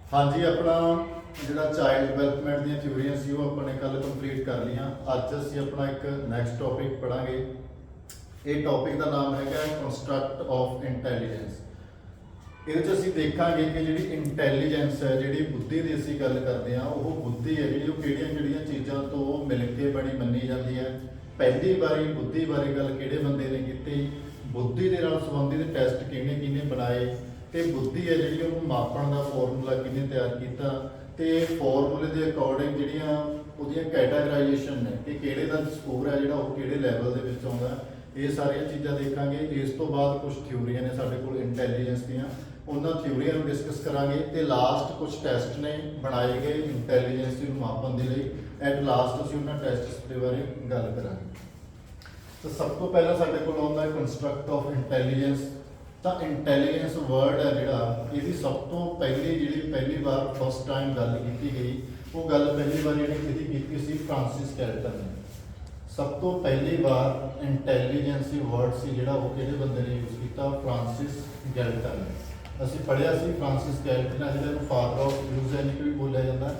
हाँ जी, अपना ਜਿਹੜਾ ਚਾਈਲਡ ਡਿਵੈਲਪਮੈਂਟ ਦੀਆਂ ਥਿਊਰੀਆਂ ਸੀ ਉਹ ਆਪਾਂ ਨੇ ਕੱਲ ਕੰਪਲੀਟ ਕਰ ਲਈਆਂ। ਅੱਜ ਅਸੀਂ ਆਪਣਾ ਇੱਕ ਨੈਕਸਟ ਟੌਪਿਕ ਪੜਾਂਗੇ। ਇਹ ਟੌਪਿਕ ਦਾ ਨਾਮ ਹੈਗਾ ਕੰਸਟਰਕਟ ਆਫ ਇੰਟੈਲੀਜੈਂਸ। ਇਹਦੇ 'ਚ ਅਸੀਂ ਦੇਖਾਂਗੇ ਕਿ ਜਿਹੜੀ ਇੰਟੈਲੀਜੈਂਸ ਹੈ, ਜਿਹੜੀ ਬੁੱਧੀ ਦੀ ਅਸੀਂ ਗੱਲ ਕਰਦੇ ਹਾਂ, ਉਹ ਬੁੱਧੀ ਹੈ ਜਿਹੜੀ ਉਹ ਕਿਹੜੀਆਂ ਚੀਜ਼ਾਂ ਤੋਂ ਮਿਲ ਕੇ ਬਣੀ ਮੰਨੀ ਜਾਂਦੀ ਹੈ। ਪਹਿਲੀ ਵਾਰੀ ਬੁੱਧੀ ਬਾਰੇ ਗੱਲ ਕਿਹੜੇ ਬੰਦੇ ਨੇ ਕੀਤੀ, ਬੁੱਧੀ ਦੇ ਨਾਲ ਸੰਬੰਧਿਤ ਟੈਸਟ ਕਿਹਨੇ ਬਣਾਏ, ਤੇ ਬੁੱਧੀ ਹੈ ਜਿਹੜੀ ਉਹਨੂੰ ਮਾਪਣ ਦਾ ਫਾਰਮੂਲਾ ਕਿਹਨੇ ਤਿਆਰ ਕੀਤਾ, ਤੇ ਫਾਰਮੂਲੇ ਦੇ ਅਕੋਰਡਿੰਗ ਜਿਹੜੀਆਂ ਉਹਦੀਆਂ ਕੈਟਾਗਰਾਈਜੇਸ਼ਨ ਨੇ ਕਿ ਕਿਹੜੇ ਦਾ ਸਕੋਰ ਹੈ ਜਿਹੜਾ ਉਹ ਕਿਹੜੇ ਲੈਵਲ ਦੇ ਵਿੱਚ ਆਉਂਦਾ, ਇਹ ਸਾਰੀਆਂ ਚੀਜ਼ਾਂ ਦੇਖਾਂਗੇ। ਇਸ ਤੋਂ ਬਾਅਦ ਕੁਝ ਥਿਊਰੀਆਂ ਨੇ ਸਾਡੇ ਕੋਲ ਇੰਟੈਲੀਜੈਂਸ ਦੀਆਂ, ਉਹਨਾਂ ਥਿਊਰੀਆਂ ਨੂੰ ਡਿਸਕਸ ਕਰਾਂਗੇ, ਤੇ ਲਾਸਟ ਕੁਝ ਟੈਸਟ ਨੇ ਬਣਾਏ ਗਏ ਇੰਟੈਲੀਜੈਂਸ ਨੂੰ ਮਾਪਣ ਦੇ ਲਈ। ਐਟ ਲਾਸਟ ਅਸੀਂ ਉਹਨਾਂ ਟੈਸਟਸ ਦੇ ਬਾਰੇ ਗੱਲ ਕਰਾਂਗੇ। ਤਾਂ ਸਭ ਤੋਂ ਪਹਿਲਾਂ ਸਾਡੇ ਕੋਲ ਆਉਂਦਾ ਹੈ ਕੰਸਟਰਕਟ ਆਫ ਇੰਟੈਲੀਜੈਂਸ। ਤਾਂ ਇੰਟੈਲੀਜੈਂਸ ਵਰਡ ਹੈ ਜਿਹੜਾ, ਇਹਦੀ ਸਭ ਤੋਂ ਪਹਿਲੀ ਵਾਰ ਫਸਟ ਟਾਈਮ ਗੱਲ ਕੀਤੀ ਗਈ, ਉਹ ਗੱਲ ਪਹਿਲੀ ਵਾਰ ਜਿਹੜੀ ਕੀਤੀ ਸੀ ਫ੍ਰਾਂਸਿਸ ਗੈਲਟਨ ਨੇ। ਸਭ ਤੋਂ ਪਹਿਲੀ ਵਾਰ ਇੰਟੈਲੀਜੈਂਸ ਵਰਡ ਸੀ ਜਿਹੜਾ ਉਹ ਕਿਹੜੇ ਬੰਦੇ ਨੇ ਯੂਜ਼ ਕੀਤਾ, ਫ੍ਰਾਂਸਿਸ ਗੈਲਟਨ ਨੇ। ਅਸੀਂ ਪੜ੍ਹਿਆ ਸੀ ਫ੍ਰਾਂਸਿਸ ਗੈਲਟਨ ਹੈ ਜਿਹੜਾ ਨੂੰ ਫਾਦਰ ਆਫ यूजेनिक ਵੀ ਬੋਲਿਆ ਜਾਂਦਾ।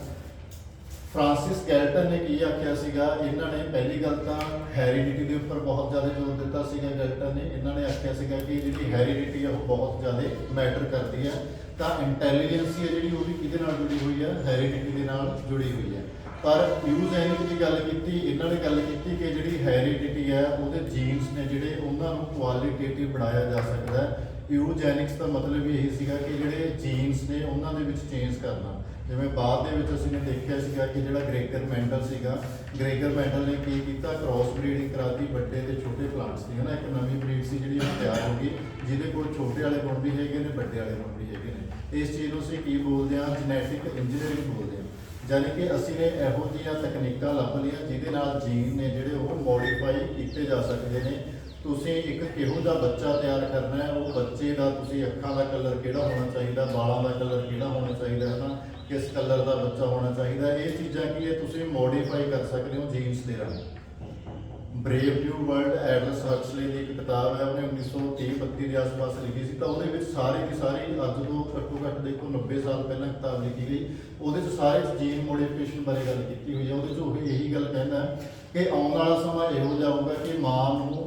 ਫ੍ਰਾਂਸਿਸ ਗੈਲਟਨ ਨੇ ਕੀ ਆਖਿਆ ਸੀਗਾ, ਇਹਨਾਂ ਨੇ ਪਹਿਲੀ ਗੱਲ ਤਾਂ ਹੈਰੀਡਿਟੀ ਦੇ ਉੱਪਰ ਬਹੁਤ ਜ਼ਿਆਦਾ ਜ਼ੋਰ ਦਿੱਤਾ ਸੀਗਾ। ਗੈਲਟਨ ਨੇ ਇਹਨਾਂ ਨੇ ਆਖਿਆ ਸੀਗਾ ਕਿ ਜਿਹੜੀ ਹੈਰੀਡਿਟੀ ਹੈ ਉਹ ਬਹੁਤ ਜ਼ਿਆਦਾ ਮੈਟਰ ਕਰਦੀ ਹੈ। ਤਾਂ ਇੰਟੈਲੀਜੈਂਸ ਹੈ ਜਿਹੜੀ ਉਹ ਵੀ ਕਿਹਦੇ ਨਾਲ ਜੁੜੀ ਹੋਈ ਹੈ, ਹੈਰੀਡਿਟੀ ਦੇ ਨਾਲ ਜੁੜੀ ਹੋਈ ਹੈ। ਪਰ यूजेनिक ਦੀ ਗੱਲ ਕੀਤੀ, ਇਹਨਾਂ ਨੇ ਗੱਲ ਕੀਤੀ ਕਿ ਜਿਹੜੀ ਹੈਰੀਡਿਟੀ ਹੈ ਉਹਦੇ ਜੀਨਸ ਨੇ ਜਿਹੜੇ ਉਹਨਾਂ ਨੂੰ ਕੁਆਲੀਟੇਟਿਵ ਬਣਾਇਆ ਜਾ ਸਕਦਾ ਹੈ। यूजेनिक्स ਦਾ ਮਤਲਬ ਇਹੀ ਸੀਗਾ ਕਿ ਜਿਹੜੇ ਜੀਨਸ ਨੇ ਉਹਨਾਂ ਦੇ ਵਿੱਚ ਚੇਂਜ ਕਰਨਾ। ਜਿਵੇਂ ਬਾਅਦ ਦੇ ਵਿੱਚ ਅਸੀਂ ਨੇ ਦੇਖਿਆ ਸੀਗਾ ਕਿ ਜਿਹੜਾ ਗ੍ਰੇਗਰ ਮੈਂਡਲ ਨੇ ਕੀ ਕੀਤਾ, ਕ੍ਰਾਸ ਬਰੀਡਿੰਗ ਕਰਾਤੀ ਵੱਡੇ ਤੇ ਛੋਟੇ ਪਲਾਂਟਸ ਦੀ, ਹੈ ਨਾ। ਇੱਕ ਨਵੀਂ ਬਰੀਡ ਸੀ ਜਿਹੜੀ ਉਹ ਤਿਆਰ ਹੋ ਗਈ, ਜਿਹਦੇ ਕੋਲ ਛੋਟੇ ਵਾਲੇ ਗੁਣ ਵੀ ਹੈਗੇ ਨੇ, ਵੱਡੇ ਵਾਲੇ ਗੁਣ ਵੀ ਹੈਗੇ ਨੇ। ਇਸ ਚੀਜ਼ ਨੂੰ ਅਸੀਂ ਕੀ ਬੋਲਦੇ ਹਾਂ, ਜੈਨੇਟਿਕ ਇੰਜੀਨੀਅਰਿੰਗ ਬੋਲਦੇ ਹਾਂ। ਯਾਨੀ ਕਿ ਅਸੀਂ ਨੇ ਇਹੋ ਜਿਹੀਆਂ ਤਕਨੀਕਾਂ ਲੱਭ ਲਈਆਂ ਜਿਹਦੇ ਨਾਲ ਜੀਨ ਨੇ ਜਿਹੜੇ ਉਹ ਮੋਡੀਫਾਈ ਕੀਤੇ ਜਾ ਸਕਦੇ ਨੇ। ਤੁਸੀਂ ਇੱਕ ਕਿਹੋ ਜਿਹਾ ਬੱਚਾ ਤਿਆਰ ਕਰਨਾ ਹੈ, ਉਹ ਬੱਚੇ ਦਾ ਤੁਸੀਂ ਅੱਖਾਂ ਦਾ ਕਲਰ ਕਿਹੜਾ ਹੋਣਾ ਚਾਹੀਦਾ, ਬਾਲਾਂ ਦਾ ਕਲਰ ਕਿਹੜਾ ਹੋਣਾ ਚਾਹੀਦਾ, ਹੈ ਨਾ, ਕਿਸ ਕਲਰ ਦਾ ਬੱਚਾ ਹੋਣਾ ਚਾਹੀਦਾ, ਇਹ ਚੀਜ਼ਾਂ ਕੀ ਹੈ ਤੁਸੀਂ ਮੋਡੀਫਾਈ ਕਰ ਸਕਦੇ ਹੋ ਜੀਨਸ ਦੇ ਰਾਹੀਂ। ਬਰੇਵ ਨਿਊ ਵਰਲਡ ਐਡਲਸ ਹਕਸਲੇ ਦੀ ਇੱਕ ਕਿਤਾਬ ਹੈ, ਉਹਨੇ 1930-32 ਦੇ ਆਸ-ਪਾਸ ਲਿਖੀ ਸੀ। ਤਾਂ ਉਹਦੇ ਵਿੱਚ ਸਾਰੀ ਦੀ ਸਾਰੀ ਅੱਜ ਤੋਂ ਘੱਟੋ ਘੱਟ ਦੇਖੋ 90 ਸਾਲ ਪਹਿਲਾਂ ਕਿਤਾਬ ਲਿਖੀ ਗਈ। ਉਹਦੇ 'ਚ ਸਾਰੇ ਜੀਨ ਮੋਡੀਫਿਕੇਸ਼ਨ ਬਾਰੇ ਗੱਲ ਕੀਤੀ ਹੋਈ ਹੈ। ਉਹਦੇ 'ਚ ਉਹ ਇਹੀ ਗੱਲ ਕਹਿੰਦਾ ਕਿ ਆਉਣ ਵਾਲਾ ਸਮਾਂ ਇਹੋ ਜਿਹਾ ਹੋਊਗਾ ਕਿ ਮਾਂ ਨੂੰ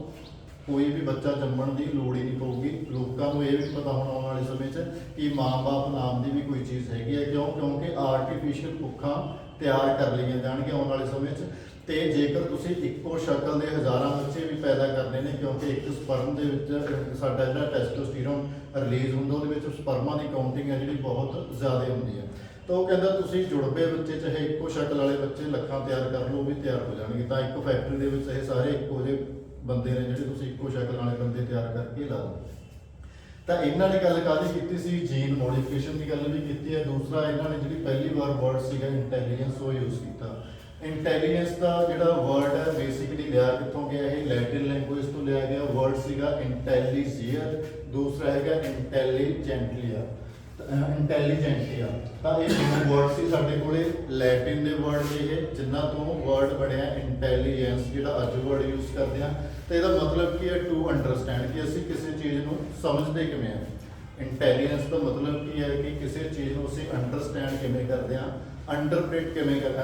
ਕੋਈ ਵੀ ਬੱਚਾ ਜੰਮਣ ਦੀ ਲੋੜ ਹੀ ਨਹੀਂ ਪਊਗੀ। ਲੋਕਾਂ ਨੂੰ ਇਹ ਵੀ ਪਤਾ ਹੋਣਾ ਆਉਣ ਵਾਲੇ ਸਮੇਂ 'ਚ ਕਿ ਮਾਂ-ਬਾਪ ਨਾਮ ਦੀ ਵੀ ਕੋਈ ਚੀਜ਼ ਹੈਗੀ ਹੈ। ਕਿਉਂਕਿ ਆਰਟੀਫਿਸ਼ੀਅਲ ਭੁੱਖਾਂ ਤਿਆਰ ਕਰ ਲਈਆਂ ਜਾਣਗੀਆਂ ਆਉਣ ਵਾਲੇ ਸਮੇਂ 'ਚ। ਤੇ ਜੇਕਰ ਤੁਸੀਂ ਇੱਕੋ ਸ਼ਕਲ ਦੇ ਹਜ਼ਾਰਾਂ ਬੱਚੇ ਵੀ ਪੈਦਾ ਕਰਨੇ ਨੇ, ਕਿਉਂਕਿ ਇੱਕ ਸਪਰਮ ਦੇ ਵਿੱਚ ਸਾਡਾ ਜਿਹੜਾ ਟੈਸਟੋਸਟੀਰੋਨ ਰਿਲੀਜ਼ ਹੁੰਦਾ, ਉਹਦੇ ਵਿੱਚ ਸਪਰਮਾਂ ਦੀ ਕਾਊਂਟਿੰਗ ਹੈ ਜਿਹੜੀ ਬਹੁਤ ਜ਼ਿਆਦਾ ਹੁੰਦੀ ਹੈ। ਤਾਂ ਉਹ ਕਹਿੰਦਾ ਤੁਸੀਂ ਜੁੜਵੇ ਬੱਚੇ ਚਾਹੇ ਇੱਕੋ ਸ਼ਕਲ ਵਾਲੇ ਬੱਚੇ ਲੱਖਾਂ ਤਿਆਰ ਕਰ ਲਓ, ਉਹ ਵੀ ਤਿਆਰ ਹੋ ਜਾਣਗੇ। ਤਾਂ ਇੱਕ ਫੈਕਟਰੀ ਦੇ ਵਿੱਚ ਇਹ ਸਾਰੇ ਇੱਕੋ ਜਿਹੇ ਬੰਦੇ ਨੇ ਜਿਹੜੇ ਤੁਸੀਂ ਇੱਕੋ ਸ਼ਕਲ ਵਾਲੇ ਬੰਦੇ ਤਿਆਰ ਕਰਕੇ ਲਾ ਲਓ। ਤਾਂ ਇਹਨਾਂ ਨੇ ਗੱਲ ਕਾਹਦੀ ਕੀਤੀ ਸੀ, ਜੀਨ ਮੋਡੀਫਿਕੇਸ਼ਨ ਦੀ ਗੱਲ ਵੀ ਕੀਤੀ ਹੈ। ਦੂਸਰਾ ਇਹਨਾਂ ਨੇ ਜਿਹੜੀ ਪਹਿਲੀ ਵਾਰ ਵਰਡ ਸੀਗਾ ਇੰਟੈਲੀਜੈਂਸ ਉਹ ਯੂਜ਼ ਕੀਤਾ। ਇੰਟੈਲੀਜੈਂਸ ਦਾ ਜਿਹੜਾ ਵਰਡ ਹੈ ਬੇਸਿਕਲੀ ਲਿਆ ਕਿੱਥੋਂ ਗਿਆ, ਇਹ ਲੈਟਿਨ ਲੈਂਗੁਏਜ ਤੋਂ ਲਿਆ ਗਿਆ। ਵਰਡ ਸੀਗਾ ਇੰਟੈਲੀਜੀਅਰ, ਦੂਸਰਾ ਹੈਗਾ ਇੰਟੈਲੀਜੈਂਟਲੀਆ। ਤਾਂ ਇਹ ਦੋ ਵਰਡ ਸੀ ਸਾਡੇ ਕੋਲੇ, ਲੈਟਿਨ ਦੇ ਵਰਡ ਨੇ ਇਹ, ਜਿਨ੍ਹਾਂ ਤੋਂ ਵਰਡ ਬਣਿਆ ਇੰਟੈਲੀਜੈਂਸ ਜਿਹੜਾ ਅੱਜ ਵਰਡ ਯੂਜ਼ ਕਰਦੇ ਹਾਂ। ਤਾਂ ਇਹਦਾ ਮਤਲਬ ਕੀ ਹੈ, ਟੂ ਅੰਡਰਸਟੈਂਡ, ਕਿ ਅਸੀਂ ਕਿਸੇ ਚੀਜ਼ ਨੂੰ ਸਮਝਦੇ ਕਿਵੇਂ ਹਾਂ। ਇੰਟੈਲੀਜੈਂਸ ਦਾ ਮਤਲਬ ਕੀ ਹੈ ਕਿ ਕਿਸੇ ਚੀਜ਼ ਨੂੰ ਅਸੀਂ ਅੰਡਰਸਟੈਂਡ ਕਿਵੇਂ ਕਰਦੇ ਹਾਂ, ਇੰਟਰਪ੍ਰੀਟ ਕਿਵੇਂ ਕਰਦੇ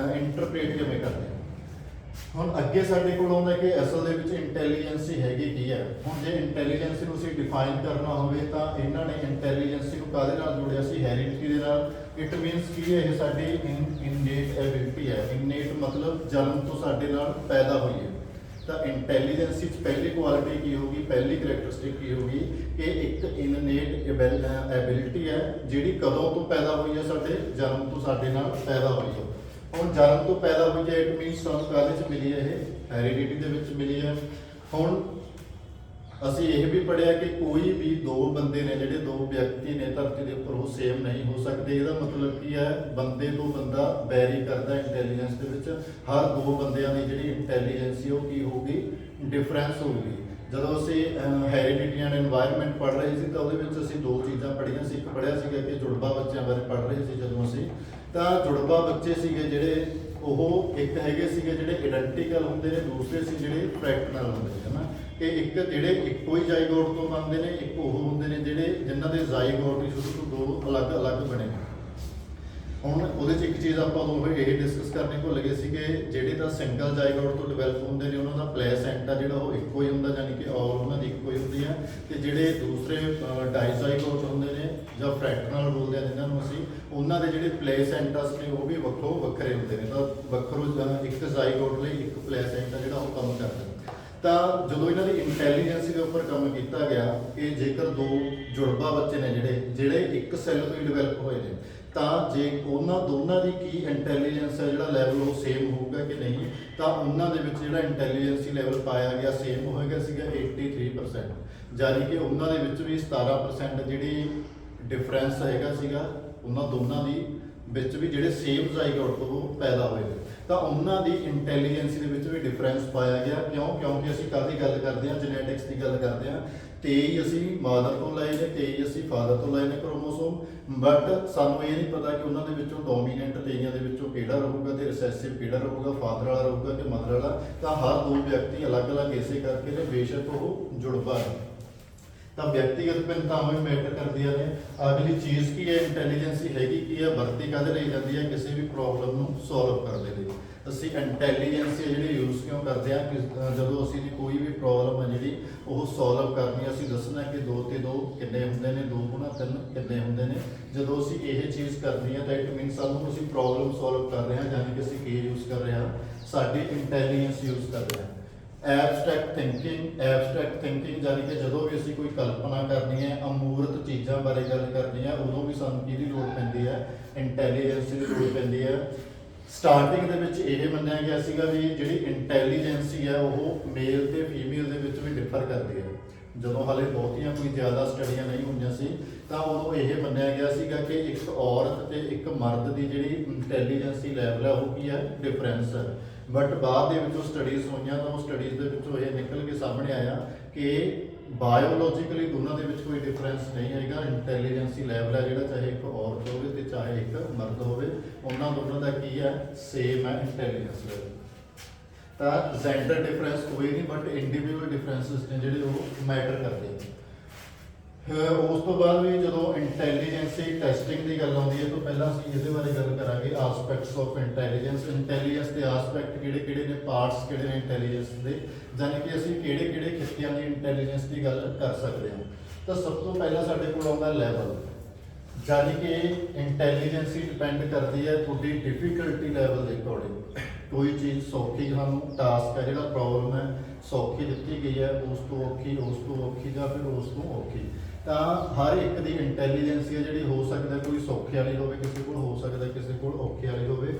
ਹਾਂ। ਹੁਣ ਅੱਗੇ ਸਾਡੇ ਕੋਲ ਆਉਂਦਾ ਕਿ ਅਸਲ ਦੇ ਵਿੱਚ ਇੰਟੈਲੀਜੈਂਸ ਹੈਗੀ ਕੀ ਹੈ। ਹੁਣ ਜੇ ਇੰਟੈਲੀਜੈਂਸ ਨੂੰ ਅਸੀਂ ਡਿਫਾਈਨ ਕਰਨਾ ਹੋਵੇ ਤਾਂ ਇਹਨਾਂ ਨੇ ਇੰਟੈਲੀਜੈਂਸ ਨੂੰ ਕਾਹਦੇ ਨਾਲ ਜੋੜਿਆ ਸੀ, ਹੈਰੀਡਿਟੀ ਦੇ ਨਾਲ। ਇਟ ਮੀਨਸ ਕੀ ਹੈ, ਇਹ ਸਾਡੀ ਇਨੇਟ ਐਬਿਲਿਟੀ ਹੈ। ਇਨੇਟ ਮਤਲਬ ਜਨਮ ਤੋਂ ਸਾਡੇ ਨਾਲ ਪੈਦਾ ਹੋਈ ਹੈ। ਤਾਂ ਇੰਟੈਲੀਜੈਂਸ ਵਿੱਚ ਪਹਿਲੀ ਕੁਆਲਿਟੀ ਕੀ ਹੋਗੀ, ਪਹਿਲੀ ਕਰੈਕਟਰਿਸਟਿਕ ਕੀ ਹੋਗੀ ਕਿ ਇੱਕ ਇਨੇਟ ਐਬਿਲਿਟੀ ਹੈ ਜਿਹੜੀ ਕਦੋਂ ਤੋਂ ਪੈਦਾ ਹੋਈ ਹੈ, ਸਾਡੇ ਜਨਮ ਤੋਂ ਸਾਡੇ ਨਾਲ ਪੈਦਾ ਹੋਈ ਹੈ। ਹੁਣ ਜਨਮ ਤੋਂ ਪੈਦਾ ਹੋਈ ਹੈ, ਇਟ ਮੀਨਸ ਸਾਨੂੰ ਕਾਹਦੇ 'ਚ ਮਿਲੀ ਹੈ, ਇਹ ਹੈਰੀਡਿਟੀ ਦੇ ਵਿੱਚ ਮਿਲੀ ਹੈ। ਹੁਣ ਅਸੀਂ ਇਹ ਵੀ ਪੜ੍ਹਿਆ ਕਿ ਕੋਈ ਵੀ ਦੋ ਬੰਦੇ ਨੇ, ਜਿਹੜੇ ਦੋ ਵਿਅਕਤੀ ਨੇ ਧਰਤੀ ਦੇ ਉੱਪਰ, ਉਹ ਸੇਮ ਨਹੀਂ ਹੋ ਸਕਦੇ। ਇਹਦਾ ਮਤਲਬ ਕੀ ਹੈ, ਬੰਦੇ ਤੋਂ ਬੰਦਾ ਵੈਰੀ ਕਰਦਾ ਇੰਟੈਲੀਜੈਂਸ ਦੇ ਵਿੱਚ। ਹਰ ਦੋ ਬੰਦਿਆਂ ਦੀ ਜਿਹੜੀ ਇੰਟੈਲੀਜੈਂਸ ਸੀ ਉਹ ਕੀ ਹੋਊਗੀ, ਡਿਫਰੈਂਸ ਹੋਊਗੀ। ਜਦੋਂ ਅਸੀਂ ਹੈਰੀਡਿਟੀ ਐਂਡ ਐਨਵਾਇਰਨਮੈਂਟ ਪੜ੍ਹ ਰਹੇ ਸੀ ਤਾਂ ਉਹਦੇ ਵਿੱਚ ਅਸੀਂ ਦੋ ਚੀਜ਼ਾਂ ਪੜ੍ਹੀਆਂ ਸੀ। ਇੱਕ ਪੜ੍ਹਿਆ ਸੀਗਾ ਕਿ ਜੁੜਵਾ ਬੱਚਿਆਂ ਬਾਰੇ ਪੜ੍ਹ ਰਹੇ ਸੀ ਜਦੋਂ ਅਸੀਂ, ਤਾਂ ਜੁੜਵਾ ਬੱਚੇ ਸੀਗੇ ਜਿਹੜੇ ਉਹ ਇੱਕ ਹੈਗੇ ਸੀਗੇ ਜਿਹੜੇ ਆਇਡੈਂਟੀਕਲ ਹੁੰਦੇ ਨੇ, ਦੂਸਰੇ ਸੀ ਜਿਹੜੇ ਫ੍ਰੈਕਟਨਲ ਹੁੰਦੇ ਨੇ, ਹੈ ਨਾ। ਕਿ ਇੱਕ ਜਿਹੜੇ ਇੱਕੋ ਹੀ ਜ਼ਾਈਗੋਟ ਤੋਂ ਬਣਦੇ ਨੇ, ਇੱਕ ਉਹ ਹੁੰਦੇ ਨੇ ਜਿਹੜੇ ਜਿਨ੍ਹਾਂ ਦੇ ਜ਼ਾਈਗੋਟ ਹੀ ਸ਼ੁਰੂ ਤੋਂ ਦੋ ਅਲੱਗ-ਅਲੱਗ ਬਣੇ ਨੇ। ਹੁਣ ਉਹਦੇ 'ਚ ਇੱਕ ਚੀਜ਼ ਆਪਾਂ ਉਦੋਂ ਇਹ ਡਿਸਕਸ ਕਰਨੀ ਭੁੱਲ ਗਏ ਸੀ ਕਿ ਜਿਹੜੇ ਤਾਂ ਸਿੰਗਲ ਜਾਈਗੋਟ ਤੋਂ ਡਿਵੈਲਪ ਹੁੰਦੇ ਨੇ ਉਹਨਾਂ ਦਾ ਪਲੇਸੈਂਟਾ ਜਿਹੜਾ ਉਹ ਇੱਕੋ ਹੀ ਹੁੰਦਾ, ਯਾਨੀ ਕਿ ਔਰ ਉਹਨਾਂ ਦੀ ਇੱਕੋ ਹੀ ਹੁੰਦੀ ਹੈ। ਤੇ ਜਿਹੜੇ ਦੂਸਰੇ ਡਾਈਜ਼ਾਈਗੋਟ ਹੁੰਦੇ ਨੇ ਜਾਂ ਫ੍ਰੈਕਟਰਨਲ ਬੋਲਦੇ ਆ ਜਿਹਨਾਂ ਨੂੰ ਅਸੀਂ, ਉਹਨਾਂ ਦੇ ਜਿਹੜੇ ਪਲੇਸੈਂਟਾਸ ਨੇ ਉਹ ਵੀ ਵੱਖਰੇ ਹੁੰਦੇ ਨੇ। ਤਾਂ ਵੱਖਰੋ ਇੱਕ ਜਾਈਗੋਟ ਲਈ ਇੱਕ ਪਲੇਸੈਂਟਾ ਜਿਹੜਾ ਉਹ ਕੰਮ ਕਰਦਾ। ਤਾਂ ਜਦੋਂ ਇਹਨਾਂ ਦੀ ਇੰਟੈਲੀਜੈਂਸੀ ਦੇ ਉੱਪਰ ਕੰਮ ਕੀਤਾ ਗਿਆ ਕਿ ਜੇਕਰ ਦੋ ਜੁੜਵਾ ਬੱਚੇ ਨੇ ਜਿਹੜੇ ਇੱਕ ਸੈੱਲ ਤੋਂ ਹੀ ਡਿਵੈਲਪ ਹੋਏ ਨੇ, ਤਾਂ ਜੇ ਉਹਨਾਂ ਦੋਨਾਂ ਦੀ ਕੀ ਇੰਟੈਲੀਜੈਂਸ ਹੈ ਜਿਹੜਾ ਲੈਵਲ ਉਹ ਸੇਮ ਹੋਊਗਾ ਕਿ ਨਹੀਂ, ਤਾਂ ਉਹਨਾਂ ਦੇ ਵਿੱਚ ਜਿਹੜਾ ਇੰਟੈਲੀਜੈਂਸੀ ਲੈਵਲ ਪਾਇਆ ਗਿਆ ਸੇਮ ਹੋਏਗਾ ਸੀਗਾ 83%, ਯਾਨੀ ਕਿ ਉਹਨਾਂ ਦੇ ਵਿੱਚ ਵੀ 17% ਜਿਹੜੀ ਡਿਫਰੈਂਸ ਹੈਗਾ ਸੀਗਾ ਉਹਨਾਂ ਦੋਨਾਂ ਦੀ ਵਿੱਚ ਵੀ ਜਿਹੜੇ ਸੇਮ ਜਾਈਗੋਟ ਤੋਂ ਪੈਦਾ ਹੋਏ ਨੇ। ਤਾਂ ਉਹਨਾਂ ਦੀ ਇੰਟੈਲੀਜੈਂਸੀ ਦੇ ਵਿੱਚ ਵੀ ਡਿਫਰੈਂਸ ਪਾਇਆ ਗਿਆ। ਕਿਉਂਕਿ ਅਸੀਂ ਕਾਹਦੀ ਗੱਲ ਕਰਦੇ ਹਾਂ, ਜੈਨੇਟਿਕਸ ਦੀ ਗੱਲ ਕਰਦੇ ਹਾਂ। 23 ਅਸੀਂ ਮਾਦਰ ਤੋਂ ਲਏ ਨੇ, 23 ਅਸੀਂ ਫਾਦਰ ਤੋਂ ਲਏ ਨੇ ਕ੍ਰੋਮੋਸੋਮ, ਬਟ ਸਾਨੂੰ ਇਹ ਨਹੀਂ ਪਤਾ ਕਿ ਉਹਨਾਂ ਦੇ ਵਿੱਚੋਂ ਡੋਮੀਨੈਂਟ 23 ਦੇ ਵਿੱਚੋਂ ਕਿਹੜਾ ਰਹੂਗਾ ਤੇ ਰਿਸੈਸਿਵ ਕਿਹੜਾ ਰਹੂਗਾ, ਫਾਦਰ ਵਾਲਾ ਰਹੂਗਾ ਕਿ ਮਦਰ ਵਾਲਾ। ਤਾਂ ਹਰ ਦੋ ਵਿਅਕਤੀ ਅਲੱਗ-ਅਲੱਗ ਇਸੇ ਕਰਕੇ ਨੇ, ਬੇਸ਼ੱਕ ਉਹ ਜੁੜਵਾ ਹੈ। ਤਾਂ ਵਿਅਕਤੀਗਤ ਭਿੰਨਤਾਵਾਂ ਮੈਟਰ ਕਰਦੀਆਂ ਨੇ। ਅਗਲੀ ਚੀਜ਼ ਕੀ ਹੈ, ਇੰਟੈਲੀਜੈਂਸੀ ਹੈਗੀ ਕੀ ਹੈ, ਵਰਤੀ ਕਾਹਦੇ ਲਈ ਜਾਂਦੀ ਹੈ, ਕਿਸੇ ਵੀ ਪ੍ਰੋਬਲਮ ਨੂੰ ਸੋਲਵ ਕਰਨ ਦੇ ਲਈ। ਅਸੀਂ ਇੰਟੈਲੀਜੈਂਸੀ ਜਿਹੜੀ ਯੂਜ਼ ਕਿਉਂ ਕਰਦੇ ਹਾਂ ਕਿ ਜਦੋਂ ਅਸੀਂ ਦੀ ਕੋਈ ਵੀ ਪ੍ਰੋਬਲਮ ਹੈ ਜਿਹੜੀ ਉਹ ਸੋਲਵ ਕਰਨੀ, ਅਸੀਂ ਦੱਸਣਾ ਕਿ 2 ਤੇ 2 ਕਿੰਨੇ ਹੁੰਦੇ ਨੇ, 2 ਗੁਣਾ 3 ਕਿੰਨੇ ਹੁੰਦੇ ਨੇ। ਜਦੋਂ ਅਸੀਂ ਇਹ ਚੀਜ਼ ਕਰਨੀ ਹੈ ਤਾਂ ਇਟ ਮੀਨਸ ਸਾਨੂੰ ਅਸੀਂ ਪ੍ਰੋਬਲਮ ਸੋਲਵ ਕਰ ਰਹੇ ਹਾਂ, ਯਾਨੀ ਕਿ ਅਸੀਂ ਕੀ ਯੂਜ਼ ਕਰ ਰਹੇ ਹਾਂ, ਸਾਡੀ ਇੰਟੈਲੀਜੈਂਸ ਯੂਜ਼ ਕਰ ਰਹੇ ਹਾਂ। ਐਬਸਟਰੈਕਟ ਥਿੰਕਿੰਗ ਯਾਨੀ ਕਿ ਜਦੋਂ ਵੀ ਅਸੀਂ ਕੋਈ ਕਲਪਨਾ ਕਰਨੀ ਹੈ, ਅਮੂਰਤ ਚੀਜ਼ਾਂ ਬਾਰੇ ਗੱਲ ਕਰਨੀ ਹੈ, ਉਦੋਂ ਵੀ ਸਾਨੂੰ ਕਿਹਦੀ ਲੋੜ ਪੈਂਦੀ ਹੈ, ਇੰਟੈਲੀਜੈਂਸ ਦੀ ਲੋੜ ਪੈਂਦੀ ਹੈ। ਸਟਾਰਟਿੰਗ ਦੇ ਵਿੱਚ ਇਹ ਮੰਨਿਆ ਗਿਆ ਸੀਗਾ ਵੀ ਜਿਹੜੀ ਇੰਟੈਲੀਜੈਂਸੀ ਹੈ ਉਹ ਮੇਲ ਤੇ ਫੀਮੇਲ ਦੇ ਵਿੱਚ ਵੀ ਡਿਫਰ ਕਰਦੀ ਹੈ। ਜਦੋਂ ਹਾਲੇ ਬਹੁਤੀਆਂ ਕੋਈ ਜ਼ਿਆਦਾ ਸਟੱਡੀਆਂ ਨਹੀਂ ਹੋਈਆਂ ਸੀ ਤਾਂ ਉਦੋਂ ਇਹ ਮੰਨਿਆ ਗਿਆ ਸੀਗਾ ਕਿ ਇੱਕ ਔਰਤ ਤੇ ਇੱਕ ਮਰਦ ਦੀ ਜਿਹੜੀ ਇੰਟੈਲੀਜੈਂਸੀ ਲੈਵਲ ਹੈ ਉਹ ਕੀ ਹੈ, ਡਿਫਰੈਂਸ ਹੈ। ਬਟ ਬਾਅਦ ਦੇ ਵਿੱਚੋਂ ਸਟੱਡੀਜ਼ ਹੋਈਆਂ ਤਾਂ ਉਹ ਸਟੱਡੀਜ਼ ਦੇ ਵਿੱਚੋਂ ਇਹ ਨਿਕਲ ਕੇ ਸਾਹਮਣੇ ਆਇਆ ਕਿ ਬਾਇਓਲੋਜੀਕਲੀ ਦੋਨਾਂ ਦੇ ਵਿੱਚ ਕੋਈ ਡਿਫਰੈਂਸ ਨਹੀਂ ਹੈਗਾ। ਇੰਟੈਲੀਜੈਂਸੀ ਲੈਵਲ ਹੈ ਜਿਹੜਾ, ਚਾਹੇ ਇੱਕ ਔਰਤ ਹੋਵੇ ਤੇ ਚਾਹੇ ਇੱਕ ਮਰਦ ਹੋਵੇ, ਉਹਨਾਂ ਦੋਨਾਂ ਦਾ ਕੀ ਹੈ, ਸੇਮ ਹੈ ਇੰਟੈਲੀਜੈਂਸ ਲੈਵਲ। ਤਾਂ ਜੈਂਡਰ ਡਿਫਰੈਂਸ ਕੋਈ ਨਹੀਂ, ਬਟ ਇੰਡੀਵਿਜੂਅਲ ਡਿਫਰੈਂਸਿਸ ਨੇ ਜਿਹੜੇ ਉਹ ਮੈਟਰ ਕਰਦੇ ਨੇ। ਉਸ ਤੋਂ ਬਾਅਦ ਵੀ ਜਦੋਂ ਇੰਟੈਲੀਜੈਂਸੀ ਟੈਸਟਿੰਗ ਦੀ ਗੱਲ ਆਉਂਦੀ ਹੈ ਤਾਂ ਪਹਿਲਾਂ ਅਸੀਂ ਇਹਦੇ ਬਾਰੇ ਗੱਲ ਕਰਾਂਗੇ, ਆਸਪੈਕਟਸ ਆਫ ਇੰਟੈਲੀਜੈਂਸ ਦੇ ਆਸਪੈਕਟ ਕਿਹੜੇ ਨੇ, ਪਾਰਟਸ ਕਿਹੜੇ ਨੇ ਇੰਟੈਲੀਜੈਂਸ ਦੇ, ਯਾਨੀ ਕਿ ਅਸੀਂ ਕਿਹੜੇ ਖਿੱਤਿਆਂ ਦੀ ਇੰਟੈਲੀਜੈਂਸ ਦੀ ਗੱਲ ਕਰ ਸਕਦੇ ਹਾਂ। ਤਾਂ ਸਭ ਤੋਂ ਪਹਿਲਾਂ ਸਾਡੇ ਕੋਲ ਆਉਂਦਾ ਲੈਵਲ, ਯਾਨੀ ਕਿ ਇੰਟੈਲੀਜੈਂਸੀ ਡਿਪੈਂਡ ਕਰਦੀ ਹੈ ਤੁਹਾਡੀ ਡਿਫਿਕਲਟੀ ਲੈਵਲ ਦੇ ਅਕੋਰਡਿੰਗ। ਕੋਈ ਚੀਜ਼ ਸੌਖੀ, ਸਾਨੂੰ ਟਾਸਕ ਹੈ ਜਿਹੜਾ, ਪ੍ਰੋਬਲਮ ਹੈ ਸੌਖੀ ਦਿੱਤੀ ਗਈ ਹੈ, ਉਸ ਤੋਂ ਔਖੀ ਜਾਂ ਫਿਰ ਉਸ ਤੋਂ ਔਖੀ। ਤਾਂ ਹਰ ਇੱਕ ਦੀ ਇੰਟੈਲੀਜੈਂਸੀ ਹੈ ਜਿਹੜੀ, ਹੋ ਸਕਦਾ ਕੋਈ ਸੌਖੇ ਵਾਲੀ ਹੋਵੇ ਕਿਸੇ ਕੋਲ, ਹੋ ਸਕਦਾ ਕਿਸੇ ਕੋਲ ਔਖੇ ਵਾਲੀ ਹੋਵੇ।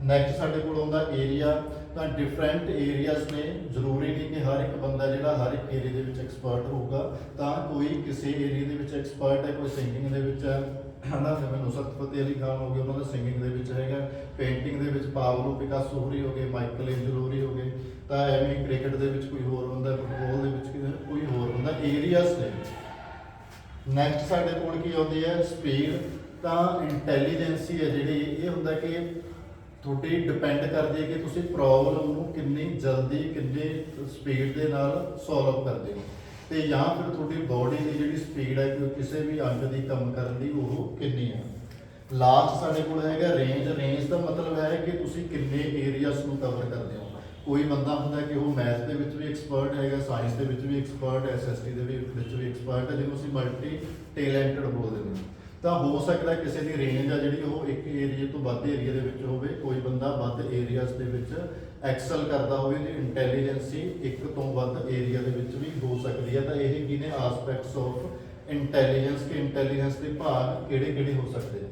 ਨੈਕਸਟ ਸਾਡੇ ਕੋਲ ਆਉਂਦਾ ਏਰੀਆ। ਤਾਂ ਡਿਫਰੈਂਟ ਏਰੀਆਜ਼ ਨੇ, ਜ਼ਰੂਰੀ ਨਹੀਂ ਕਿ ਹਰ ਇੱਕ ਬੰਦਾ ਜਿਹੜਾ ਹਰ ਇੱਕ ਏਰੀਆ ਦੇ ਵਿੱਚ ਐਕਸਪਰਟ ਹੋਊਗਾ। ਤਾਂ ਕੋਈ ਕਿਸੇ ਏਰੀਆ ਦੇ ਵਿੱਚ ਐਕਸਪਰਟ ਹੈ, ਕੋਈ ਸਿੰਗਿੰਗ ਦੇ ਵਿੱਚ ਹੈ ਨਾ, ਜਿਵੇਂ ਨੁਸਰਤ ਫਤਿਹ ਅਲੀ ਖਾਨ ਹੋ ਗਏ, ਉਹਨਾਂ ਦਾ ਸਿੰਗਿੰਗ ਦੇ ਵਿੱਚ ਹੈਗਾ। ਪੇਂਟਿੰਗ ਦੇ ਵਿੱਚ ਪਾਬਲੋ ਪਿਕਾਸੋ ਹੋਰੀ ਹੋ ਗਏ, ਮਾਈਕਲ ਐਂਜਲੋ ਹੋਰੀ ਹੋ ਗਏ। ਤਾਂ ਐਵੇਂ ਕ੍ਰਿਕਟ ਦੇ ਵਿੱਚ ਕੋਈ ਹੋਰ ਹੁੰਦਾ, ਫੁੱਟਬਾਲ ਦੇ ਵਿੱਚ ਕੋਈ ਹੋਰ ਹੁੰਦਾ, ਏਰੀਆਜ਼ ਨੇ। ਨੈਕਸਟ ਸਾਡੇ ਕੋਲ ਕੀ ਆਉਂਦੀ ਹੈ, ਸਪੀਡ। ਤਾਂ ਇੰਟੈਲੀਜੈਂਸੀ ਹੈ ਜਿਹੜੀ, ਇਹ ਹੁੰਦਾ ਕਿ ਤੁਹਾਡੀ ਡਿਪੈਂਡ ਕਰਦੀ ਹੈ ਕਿ ਤੁਸੀਂ ਪ੍ਰੋਬਲਮ ਨੂੰ ਕਿੰਨੀ ਜਲਦੀ, ਕਿੰਨੀ ਸਪੀਡ ਦੇ ਨਾਲ ਸੋਲਵ ਕਰਦੇ ਹੋ, ਤੇ ਜਾਂ ਫਿਰ ਤੁਹਾਡੀ ਬਾਡੀ ਦੀ ਜਿਹੜੀ ਸਪੀਡ ਹੈ ਕਿ ਕਿਸੇ ਵੀ ਅੰਗ ਦੀ ਕੰਮ ਕਰਨ ਦੀ ਉਹ ਕਿੰਨੀ ਹੈ। ਲਾਸਟ ਸਾਡੇ ਕੋਲ ਹੈਗਾ ਰੇਂਜ ਦਾ ਮਤਲਬ ਹੈ ਕਿ ਤੁਸੀਂ ਕਿੰਨੇ ਏਰੀਆਸ ਨੂੰ ਕਵਰ ਕਰਦੇ ਹੋ। ਕੋਈ ਬੰਦਾ ਹੁੰਦਾ ਕਿ ਉਹ ਮੈਥ ਦੇ ਵਿੱਚ ਵੀ ਐਕਸਪਰਟ ਹੈਗਾ, ਸਾਇੰਸ ਦੇ ਵਿੱਚ ਵੀ ਐਕਸਪਰਟ ਹੈ, SST ਦੇ ਵਿੱਚ ਵੀ ਐਕਸਪਰਟ ਹੈ, ਜਿਹਨੂੰ ਅਸੀਂ ਮਲਟੀ ਟੈਲੈਂਟਡ ਬੋਲਦੇ ਨੇ। ਤਾਂ ਹੋ ਸਕਦਾ ਕਿਸੇ ਦੀ ਰੇਂਜ ਆ ਜਿਹੜੀ ਉਹ ਇੱਕ ਏਰੀਆ ਤੋਂ ਵੱਧ ਏਰੀਆ ਦੇ ਵਿੱਚ ਹੋਵੇ, ਕੋਈ ਬੰਦਾ ਵੱਧ ਏਰੀਆਸ ਦੇ ਵਿੱਚ ਐਕਸਲ ਕਰਦਾ ਹੋਵੇ, ਦੀ ਇੰਟੈਲੀਜੈਂਸੀ ਇੱਕ ਤੋਂ ਵੱਧ ਏਰੀਆ ਦੇ ਵਿੱਚ ਵੀ ਹੋ ਸਕਦੀ ਹੈ। ਤਾਂ ਇਹ ਕੀ ਨੇ, ਆਸਪੈਕਟਸ ਆਫ ਇੰਟੈਲੀਜੈਂਸ, ਕਿ ਇੰਟੈਲੀਜੈਂਸ ਦੇ ਭਾਗ ਕਿਹੜੇ ਹੋ ਸਕਦੇ ਨੇ।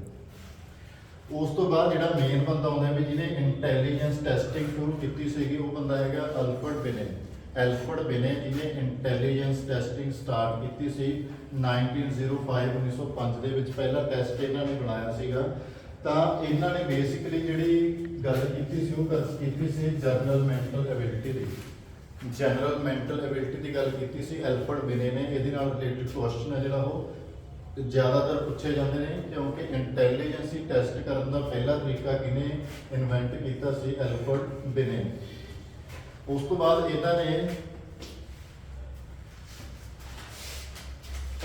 ਉਸ ਤੋਂ ਬਾਅਦ ਜਿਹੜਾ ਮੇਨ ਬੰਦਾ ਆਉਂਦਾ ਵੀ ਜਿਹਨੇ ਇੰਟੈਲੀਜੈਂਸ ਟੈਸਟਿੰਗ ਸ਼ੁਰੂ ਕੀਤੀ ਸੀਗੀ, ਉਹ ਬੰਦਾ ਹੈਗਾ ਅਲਫਰਡ ਬਿਨੇ, ਜਿਹਨੇ ਇੰਟੈਲੀਜੈਂਸ ਟੈਸਟਿੰਗ ਸਟਾਰਟ ਕੀਤੀ ਸੀ 1905 ਦੇ ਵਿੱਚ। ਪਹਿਲਾ ਟੈਸਟ ਇਹਨਾਂ ਨੇ ਬਣਾਇਆ ਸੀਗਾ। ਤਾਂ ਇਹਨਾਂ ਨੇ ਬੇਸਿਕਲੀ ਜਿਹੜੀ ਗੱਲ ਕੀਤੀ ਸੀ ਉਹ ਕੀਤੀ ਸੀ ਜਨਰਲ ਮੈਂਟਲ ਐਬਿਲਿਟੀ ਦੀ ਗੱਲ ਕੀਤੀ ਸੀ ਅਲਫਰਡ ਬਿਨੇ ਨੇ। ਇਹਦੇ ਨਾਲ ਰਿਲੇਟਡ ਕੁਐਸਚਨ ਹੈ ਜਿਹੜਾ ਉਹ ਜ਼ਿਆਦਾਤਰ ਪੁੱਛੇ ਜਾਂਦੇ ਨੇ, ਕਿਉਂਕਿ ਇੰਟੈਲੀਜੈਂਸੀ ਟੈਸਟ ਕਰਨ ਦਾ ਪਹਿਲਾ ਤਰੀਕਾ ਕਿਹਨੇ ਇਨਵੈਂਟ ਕੀਤਾ ਸੀ, ਅਲਫਰਡ ਬਿਨੇ। ਉਸ ਤੋਂ ਬਾਅਦ ਇਹਨਾਂ ਨੇ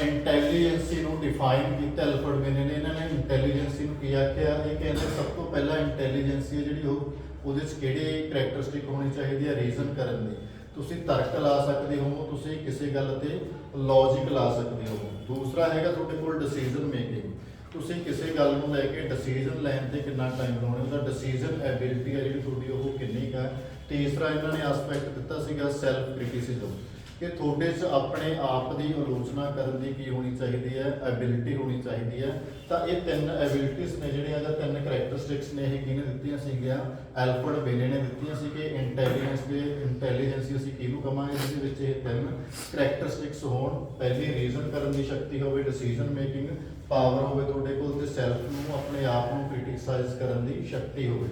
ਇੰਟੈਲੀਜੈਂਸੀ ਨੂੰ ਡਿਫਾਈਨ ਕੀਤਾ ਐਲਫਰਡ ਬਿਨੇ ਨੇ। ਇਹਨਾਂ ਨੇ ਇੰਟੈਲੀਜੈਂਸੀ ਨੂੰ ਕੀ ਆਖਿਆ, ਇਹ ਕਹਿੰਦੇ ਸਭ ਤੋਂ ਪਹਿਲਾਂ ਇੰਟੈਲੀਜੈਂਸੀ ਹੈ ਜਿਹੜੀ ਉਹ ਉਹਦੇ 'ਚ ਕਿਹੜੇ ਕਰੈਕਟਰਿਸਟਿਕ ਹੋਣੀ ਚਾਹੀਦੀ ਹੈ ਰੀਜ਼ਨ ਕਰਨ ਦੀ। ਤੁਸੀਂ ਤਰਕ ਲਾ ਸਕਦੇ ਹੋ, ਤੁਸੀਂ ਕਿਸੇ ਗੱਲ ਤੇ ਲੌਜਿਕ ਲਾ ਸਕਦੇ ਹੋ। ਦੂਸਰਾ ਹੈਗਾ ਤੁਹਾਡੇ ਕੋਲ ਡਿਸੀਜਨ ਮੇਕਿੰਗ, ਤੁਸੀਂ ਕਿਸੇ ਗੱਲ ਨੂੰ ਲੈ ਕੇ ਡਿਸੀਜਨ ਲੈਣ ਤੇ ਕਿੰਨਾ ਟਾਈਮ ਲਾਉਣਾ, ਉਹਦਾ ਡਿਸੀਜਨ ਐਬਿਲਿਟੀ ਹੈ ਜਿਹੜੀ ਤੁਹਾਡੀ ਉਹ ਕਿੰਨੀ ਕੁ ਹੈ। ਤੀਸਰਾ ਇਹਨਾਂ ਨੇ ਐਸਪੈਕਟ ਦਿੱਤਾ ਸੀਗਾ ਸੈਲਫ ਕ੍ਰਿਟਿਸਿਜ਼ਮ, ਕਿ ਤੁਹਾਡੇ 'ਚ ਆਪਣੇ ਆਪ ਦੀ ਆਲੋਚਨਾ ਕਰਨ ਦੀ ਕੀ ਹੋਣੀ ਚਾਹੀਦੀ ਹੈ, ਐਬਿਲਿਟੀ ਹੋਣੀ ਚਾਹੀਦੀ ਹੈ। ਤਾਂ ਇਹ ਤਿੰਨ ਐਬਿਲਿਟੀਜ਼ ਨੇ ਜਿਹੜੀਆਂ ਜਾਂ ਤਿੰਨ ਕਰੈਕਟਰਿਸਟਿਕਸ ਨੇ ਇਹ ਕਿਹਨੇ ਦਿੱਤੀਆਂ ਸੀਗੀਆਂ, ਐਲਫਰਡ ਬਿਨੇ ਨੇ ਦਿੱਤੀਆਂ ਸੀ ਕਿ ਇੰਟੈਲੀਜੈਂਸੀ ਅਸੀਂ ਕਿਹਨੂੰ ਕਹਾਂਗੇ ਜਿਹਦੇ ਵਿੱਚ ਇਹ ਤਿੰਨ ਕਰੈਕਟਰਿਸਟਿਕਸ ਹੋਣ। ਪਹਿਲੀ ਰੀਜ਼ਨ ਕਰਨ ਦੀ ਸ਼ਕਤੀ ਹੋਵੇ, ਡਿਸੀਜਨ ਮੇਕਿੰਗ ਪਾਵਰ ਹੋਵੇ ਤੁਹਾਡੇ ਕੋਲ, ਤੇ ਸੈਲਫ ਨੂੰ ਆਪਣੇ ਆਪ ਨੂੰ ਕ੍ਰਿਟਿਸਾਈਜ਼ ਕਰਨ ਦੀ ਸ਼ਕਤੀ ਹੋਵੇ।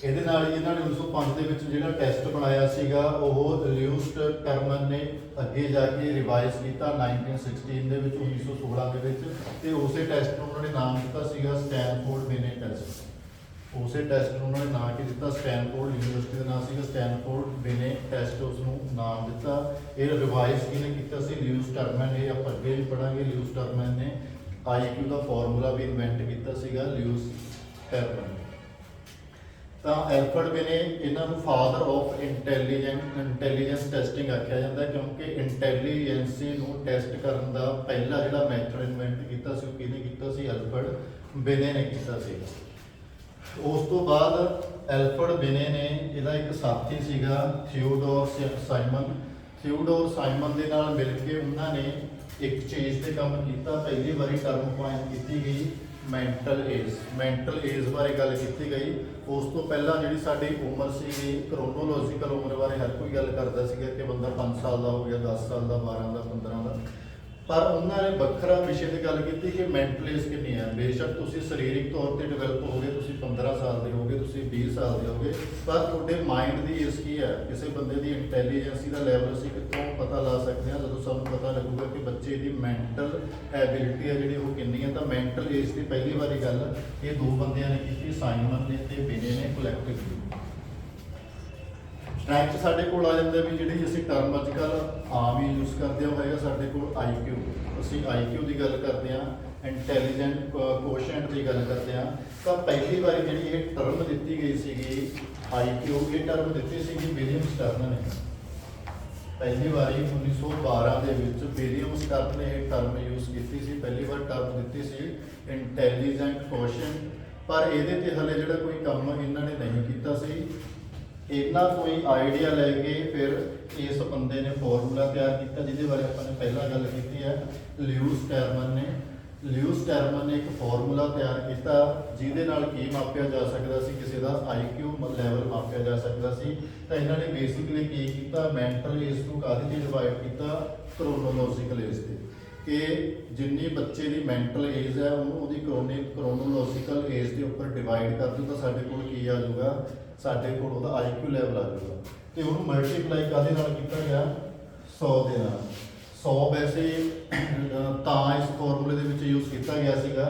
ਇਹਦੇ ਨਾਲ ਹੀ ਇਹਨਾਂ ਨੇ 1905 ਦੇ ਵਿੱਚ ਜਿਹੜਾ ਟੈਸਟ ਬਣਾਇਆ ਸੀਗਾ ਉਹ ਲਿਊਸ ਟਰਮਨ ਨੇ ਅੱਗੇ ਜਾ ਕੇ ਰਿਵਾਈਜ਼ ਕੀਤਾ 1916 ਦੇ ਵਿੱਚ, 1916 ਦੇ ਵਿੱਚ, ਤੇ ਉਸੇ ਟੈਸਟ ਨੂੰ ਉਹਨਾਂ ਨੇ ਨਾਮ ਦਿੱਤਾ ਸੀਗਾ ਸਟੈਨਫੋਰਡ ਬਿਨੇ ਟੈਸਟ। ਉਸੇ ਟੈਸਟ ਨੂੰ ਉਹਨਾਂ ਨੇ ਨਾਂ ਕੀ ਦਿੱਤਾ, ਸਟੈਨਫੋਰਡ ਯੂਨੀਵਰਸਿਟੀ ਦਾ ਨਾਮ ਸੀਗਾ ਸਟੈਨਫੋਰਡ ਬਿਨੇ ਟੈਸਟ, ਉਸ ਨੂੰ ਨਾਮ ਦਿੱਤਾ। ਇਹ ਰਿਵਾਈਜ਼ ਕਿਹਨੇ ਕੀਤਾ ਸੀ, ਲਿਊਸ ਟਰਮਨ। ਇਹ ਆਪਾਂ ਅੱਗੇ ਵੀ ਪੜਾਂਗੇ। ਲਿਊਸ ਟਰਮਨ ਨੇ IQ ਦਾ ਫਾਰਮੂਲਾ ਵੀ ਇਨਵੈਂਟ ਕੀਤਾ ਸੀਗਾ, ਲਿਊਸ ਟਰਮਨ। ਤਾਂ ਐਲਫਰਡ ਬਿਨੇ ਇਹਨਾਂ ਨੂੰ ਫਾਦਰ ਆਫ ਇੰਟੈਲੀਜੈਂਸ ਟੈਸਟਿੰਗ ਆਖਿਆ ਜਾਂਦਾ, ਕਿਉਂਕਿ ਇੰਟੈਲੀਜੈਂਸੀ ਨੂੰ ਟੈਸਟ ਕਰਨ ਦਾ ਪਹਿਲਾ ਜਿਹੜਾ ਮੈਥਡ ਇਨਵੈਂਟ ਕੀਤਾ ਸੀ ਉਹ ਕਿਹਨੇ ਕੀਤਾ ਸੀ, ਐਲਫਰਡ ਬਿਨੇ ਨੇ ਕੀਤਾ ਸੀ। ਉਸ ਤੋਂ ਬਾਅਦ ਐਲਫਰਡ ਬਿਨੇ ਨੇ, ਇਹਦਾ ਇੱਕ ਸਾਥੀ ਸੀਗਾ ਥਿਓਡੋਰ ਸਾਈਮਨ। ਥਿਓਡੋਰ ਸਾਈਮਨ ਦੇ ਨਾਲ ਮਿਲ ਕੇ ਉਹਨਾਂ ਨੇ ਇੱਕ ਚੀਜ਼ ਤੇ ਕੰਮ ਕੀਤਾ। ਪਹਿਲੀ ਵਾਰੀ ਟਰਮ ਕੁਆਇਨ ਕੀਤੀ ਗਈ ਮੈਂਟਲ ਏਜ। ਮੈਂਟਲ ਏਜ ਬਾਰੇ ਗੱਲ ਕੀਤੀ ਗਈ। ਉਸ ਤੋਂ ਪਹਿਲਾਂ ਜਿਹੜੀ ਸਾਡੀ ਉਮਰ ਸੀਗੀ, ਕ੍ਰੋਨੋਲੋਜੀਕਲ ਉਮਰ ਬਾਰੇ ਹਰ ਕੋਈ ਗੱਲ ਕਰਦਾ ਸੀਗਾ ਕਿ ਬੰਦਾ 5 ਸਾਲ ਦਾ ਹੋ ਗਿਆ, 10 ਸਾਲ ਦਾ, 12 ਦਾ, 15 ਦਾ, ਪਰ ਉਹਨਾਂ ਨੇ ਵੱਖਰਾ ਵਿਸ਼ੇ ਤੇ ਗੱਲ ਕੀਤੀ ਕਿ ਮੈਂਟਲ ਏਜ ਕਿੰਨੀ ਹੈ। ਬੇਸ਼ੱਕ ਤੁਸੀਂ ਸਰੀਰਕ ਤੌਰ ਤੇ ਡਿਵੈਲਪ ਹੋਗੇ, ਤੁਸੀਂ 15 ਸਾਲ ਦੇ ਹੋਗੇ, ਤੁਸੀਂ 20 ਸਾਲ ਦੇ ਹੋਗੇ, ਪਰ ਤੁਹਾਡੇ ਮਾਈਂਡ ਦੀ ਏਜ ਕੀ ਹੈ, ਕਿਸੇ ਬੰਦੇ ਦੀ ਇੰਟੈਲੀਜੈਂਸੀ ਦਾ ਲੈਵਲ ਅਸੀਂ ਕਿੱਥੋਂ ਪਤਾ ਲਾ ਸਕਦੇ ਹਾਂ, ਜਦੋਂ ਸਾਨੂੰ ਪਤਾ ਲੱਗੂਗਾ ਕਿ ਬੱਚੇ ਦੀ ਮੈਂਟਲ ਐਬਿਲਿਟੀ ਹੈ ਜਿਹੜੀ ਉਹ ਕਿੰਨੀ ਹੈ। ਤਾਂ ਮੈਂਟਲ ਏਜ ਦੀ ਪਹਿਲੀ ਵਾਰੀ ਗੱਲ ਇਹ ਦੋ ਬੰਦਿਆਂ ਨੇ ਕੀਤੀ, ਸਾਈਮਨ ਨੇ ਤੇ ਬਿਨੇ ਨੇ ਕਲੈਕਟਿਵਲੀ। ਨੈਕਸਟ ਸਾਡੇ ਕੋਲ ਆ ਜਾਂਦਾ ਵੀ ਜਿਹੜੀ ਅਸੀਂ ਟਰਮ ਅੱਜ ਕੱਲ੍ਹ ਆਮ ਹੀ ਯੂਜ਼ ਕਰਦੇ ਹਾਂ ਉਹ ਹੈਗਾ ਸਾਡੇ ਕੋਲ IQ। ਅਸੀਂ IQ ਦੀ ਗੱਲ ਕਰਦੇ ਹਾਂ, ਇੰਟੈਲੀਜੈਂਟ ਕੋਸ਼ੈਂਟ ਦੀ ਗੱਲ ਕਰਦੇ ਹਾਂ। ਤਾਂ ਪਹਿਲੀ ਵਾਰੀ ਜਿਹੜੀ ਇਹ ਟਰਮ ਦਿੱਤੀ ਗਈ ਸੀਗੀ IQ, ਇਹ ਟਰਮ ਦਿੱਤੀ ਸੀਗੀ ਵਿਲੀਅਮ ਸਟਰਨ ਨੇ। ਪਹਿਲੀ ਵਾਰੀ 1912 ਦੇ ਵਿੱਚ ਵਿਲੀਅਮ ਸਟਰਨ ਨੇ ਇਹ ਟਰਮ ਯੂਜ਼ ਕੀਤੀ ਸੀ। ਪਹਿਲੀ ਵਾਰ ਟਰਮ ਦਿੱਤੀ ਸੀ ਇੰਟੈਲੀਜੈਂਟ ਕੋਸ਼ੈਂਟ, ਪਰ ਇਹਦੇ ਤੇ ਹਲੇ ਜਿਹੜਾ ਕੋਈ ਕੰਮ ਇਹਨਾਂ ਨੇ ਨਹੀਂ ਕੀਤਾ ਸੀ। ਇਹਨਾਂ ਕੋਈ ਆਈਡੀਆ ਲੈ ਕੇ ਫਿਰ ਇਸ ਬੰਦੇ ਨੇ ਫਾਰਮੂਲਾ ਤਿਆਰ ਕੀਤਾ ਜਿਹਦੇ ਬਾਰੇ ਆਪਾਂ ਨੇ ਪਹਿਲਾਂ ਗੱਲ ਕੀਤੀ ਹੈ, ਲਿਊਸ ਟਰਮਨ ਨੇ। ਲਿਊਸ ਟਰਮਨ ਨੇ ਇੱਕ ਫਾਰਮੂਲਾ ਤਿਆਰ ਕੀਤਾ ਜਿਹਦੇ ਨਾਲ ਕੀ ਮਾਪਿਆ ਜਾ ਸਕਦਾ ਸੀ, ਕਿਸੇ ਦਾ IQ ਲੈਵਲ ਮਾਪਿਆ ਜਾ ਸਕਦਾ ਸੀ। ਤਾਂ ਇਹਨਾਂ ਨੇ ਬੇਸਿਕਲੀ ਕੀ ਕੀਤਾ, ਮੈਂਟਲ ਏਜ ਨੂੰ ਕਾਹਦੇ 'ਤੇ ਡਿਵਾਈਡ ਕੀਤਾ, ਕ੍ਰੋਨੋਲੋਜੀਕਲ ਏਜ 'ਤੇ, ਕਿ ਜਿੰਨੀ ਬੱਚੇ ਦੀ ਮੈਂਟਲ ਏਜ ਹੈ ਉਹਨੂੰ ਉਹਦੀ ਕ੍ਰੋਨੋਲੋਜੀਕਲ ਏਜ ਦੇ ਉੱਪਰ ਡਿਵਾਈਡ ਕਰ ਦਿਓ ਤਾਂ ਸਾਡੇ ਕੋਲ ਕੀ ਆ ਜਾਊਗਾ, ਸਾਡੇ ਕੋਲ ਉਹਦਾ IQ ਲੈਵਲ ਆ ਜਾਊਗਾ। ਤੇ ਉਹਨੂੰ ਮਲਟੀਪਲਾਈ ਕਾਹਦੇ ਨਾਲ ਕੀਤਾ ਗਿਆ, 100 ਦੇ ਨਾਲ। 100 ਵੈਸੇ ਤਾਂ ਇਸ ਫਾਰਮੂਲੇ ਦੇ ਵਿੱਚ ਯੂਜ਼ ਕੀਤਾ ਗਿਆ ਸੀਗਾ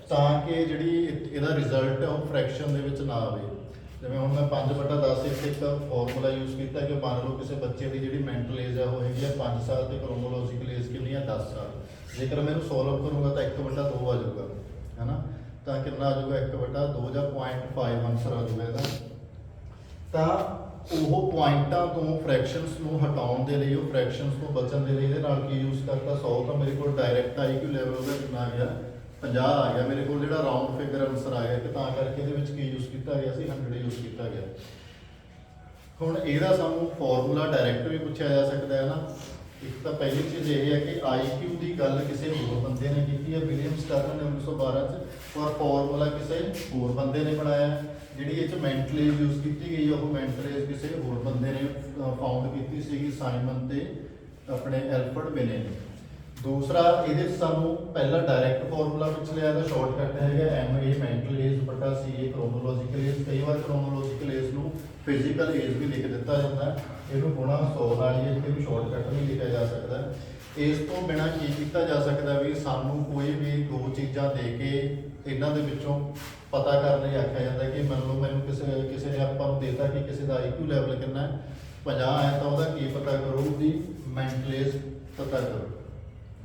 ਤਾਂ ਕਿ ਜਿਹੜੀ ਇਹਦਾ ਰਿਜ਼ਲਟ ਹੈ ਉਹ ਫ੍ਰੈਕਸ਼ਨ ਦੇ ਵਿੱਚ ਨਾ ਆਵੇ। ਜਿਵੇਂ ਹੁਣ ਮੈਂ 5/10 ਇੱਥੇ ਇੱਕ ਫਾਰਮੂਲਾ ਯੂਜ਼ ਕੀਤਾ ਕਿ ਮੰਨ ਲਓ ਕਿਸੇ ਬੱਚੇ ਦੀ ਜਿਹੜੀ ਮੈਂਟਲ ਏਜ ਹੈ ਉਹ ਹੈਗੀ ਹੈ 5 ਸਾਲ ਤੇ ਕ੍ਰੋਨੋਲੋਜੀਕਲ ਏਜ ਕਿੰਨੀ ਹੈ 10 ਸਾਲ। ਜੇਕਰ ਮੈਂ ਇਹਨੂੰ ਸੋਲਵ ਕਰੂੰਗਾ ਤਾਂ 1/2 ਆ ਜਾਊਗਾ, ਹੈ ਨਾ। ਤਾਂ ਕਿੰਨਾ ਆ ਜਾਊਗਾ, 1/2 ਜਾਂ 0.5 ਆਨਸਰ ਆ ਜਾਊਗਾ ਇਹਦਾ। ਤਾਂ ਉਹ ਪੁਆਇੰਟਾਂ ਤੋਂ ਫ੍ਰੈਕਸ਼ਨਸ ਨੂੰ ਹਟਾਉਣ ਦੇ ਲਈ, ਉਹ ਫ੍ਰੈਕਸ਼ਨਸ ਤੋਂ ਬਚਣ ਦੇ ਲਈ ਇਹਦੇ ਨਾਲ ਕੀ ਯੂਜ਼ ਕਰਤਾ, 100 ਤਾਂ ਮੇਰੇ ਕੋਲ ਡਾਇਰੈਕਟ IQ ਲੈਵਲ ਉਹਦਾ ਕਿੰਨਾ ਆ ਗਿਆ, 50 ਆ ਗਿਆ ਮੇਰੇ ਕੋਲ, ਜਿਹੜਾ ਰਾਉਂਡ ਫਿਗਰ ਆਨਸਰ ਆ ਗਿਆ। ਕਿ ਤਾਂ ਕਰਕੇ ਇਹਦੇ ਵਿੱਚ ਕੀ ਯੂਜ਼ ਕੀਤਾ ਗਿਆ ਸੀ, 100 ਯੂਜ਼ ਕੀਤਾ ਗਿਆ। ਹੁਣ ਇਹਦਾ ਸਾਨੂੰ ਫਾਰਮੂਲਾ ਡਾਇਰੈਕਟ ਵੀ ਪੁੱਛਿਆ ਜਾ ਸਕਦਾ ਹੈ ਨਾ। ਇੱਕ ਤਾਂ ਪਹਿਲੀ ਚੀਜ਼ ਇਹ ਹੈ ਕਿ IQ ਦੀ ਗੱਲ ਕਿਸੇ ਹੋਰ ਬੰਦੇ ਨੇ ਕੀਤੀ ਹੈ, ਵਿਲੀਅਮ ਸਟਰਨ ਨੇ 1912 'ਚ, ਔਰ ਫਾਰਮੂਲਾ ਕਿਸੇ ਹੋਰ ਬੰਦੇ ਨੇ ਬਣਾਇਆ। ਜਿਹੜੀ ਇਹ 'ਚ ਮੈਂਟਲ ਏਜ ਯੂਜ਼ ਕੀਤੀ ਗਈ ਉਹ ਮੈਂਟਲ ਏਜ ਕਿਸੇ ਹੋਰ ਬੰਦੇ ਨੇ ਫਾਊਂਡ ਕੀਤੀ ਸੀਗੀ, ਸਾਈਮਨ ਤੇ ਆਪਣੇ ਐਲਫਰਡ ਬਿਨੇ ਨੇ। ਦੂਸਰਾ ਇਹਦੇ 'ਚ ਸਾਨੂੰ ਪਹਿਲਾਂ ਡਾਇਰੈਕਟ ਫਾਰਮੂਲਾ ਵਿੱਚ ਲਿਆ ਤਾਂ ਸ਼ਾਰਟਕਟ ਹੈਗਾ MA ਮੈਂਟਲ ਏਜ ਬਟਾ CA ਕ੍ਰੋਨੋਲੋਜੀਕਲ ਏਜ। ਕਈ ਵਾਰ ਕ੍ਰੋਨੋਲੋਜੀਕਲ ਏਜ ਨੂੰ ਫਿਜ਼ੀਕਲ ਏਜ ਵੀ ਲਿਖ ਦਿੱਤਾ ਜਾਂਦਾ, ਇਹਨੂੰ ਗੁਣਾ 100 ਨਾਲ ਹੀ ਇੱਥੇ ਵੀ ਸ਼ਾਰਟਕਟ ਵੀ ਲਿਖਿਆ ਜਾ ਸਕਦਾ। ਇਸ ਤੋਂ ਬਿਨਾਂ ਕੀ ਕੀਤਾ ਜਾ ਸਕਦਾ ਵੀ ਸਾਨੂੰ ਕੋਈ ਵੀ ਦੋ ਚੀਜ਼ਾਂ ਦੇ ਕੇ ਇਹਨਾਂ ਦੇ ਵਿੱਚੋਂ ਪਤਾ ਕਰਨ ਲਈ ਆਖਿਆ ਜਾਂਦਾ ਕਿ ਮੰਨ ਲਓ ਮੈਨੂੰ ਕਿਸੇ ਨੇ ਆਪਾਂ ਨੂੰ ਦੇਤਾ ਕਿ ਕਿਸੇ ਦਾ IQ ਲੈਵਲ ਕਿੰਨਾ ਹੈ, 50 ਹੈ, ਤਾਂ ਉਹਦਾ ਕੀ ਪਤਾ ਕਰੋ, ਉਹਦੀ ਮੈਂਟਲ ਏਜ ਪਤਾ ਕਰੋ।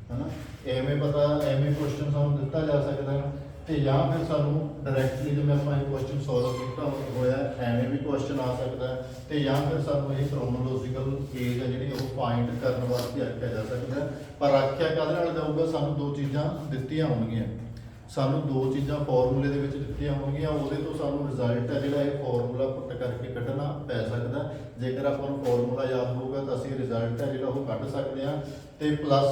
है ना। एवें पता एवें क्वेश्चन सानू दिता जा सकता है, तो या फिर सानू डायरैक्टली जिवें आपां ये क्वेश्चन सॉल्व किया होया एवें भी क्वेश्चन आ सकता है, तो या फिर सानू ये क्रोनोलॉजिकल एज है जिहड़ी वो फाइंड करने वास्ते आख्या जा सकता है। पर आख्या काहदे नाल जाऊगा, सानू दो चीज़ां दित्तियां होणगीਆਂ, सानू दो चीज़ां फॉर्मूले दे विच दित्तियां होणगीਆਂ, ਉਹਦੇ ਤੋਂ ਸਾਨੂੰ ਰਿਜ਼ਲਟ है ਜਿਹੜਾ ਇਹ ਫਾਰਮੂਲਾ ਪੁੱਟ ਕਰਕੇ ਕੱਢਣਾ ਪੈ ਸਕਦਾ। ਜੇਕਰ ਆਪਾਂ ਨੂੰ ਫਾਰਮੂਲਾ ਯਾਦ ਹੋਊਗਾ ਤਾਂ ਅਸੀਂ ਰਿਜ਼ਲਟ ਹੈ ਜਿਹੜਾ ਉਹ ਕੱਢ ਸਕਦੇ ਹਾਂ। ਤੇ ਪਲੱਸ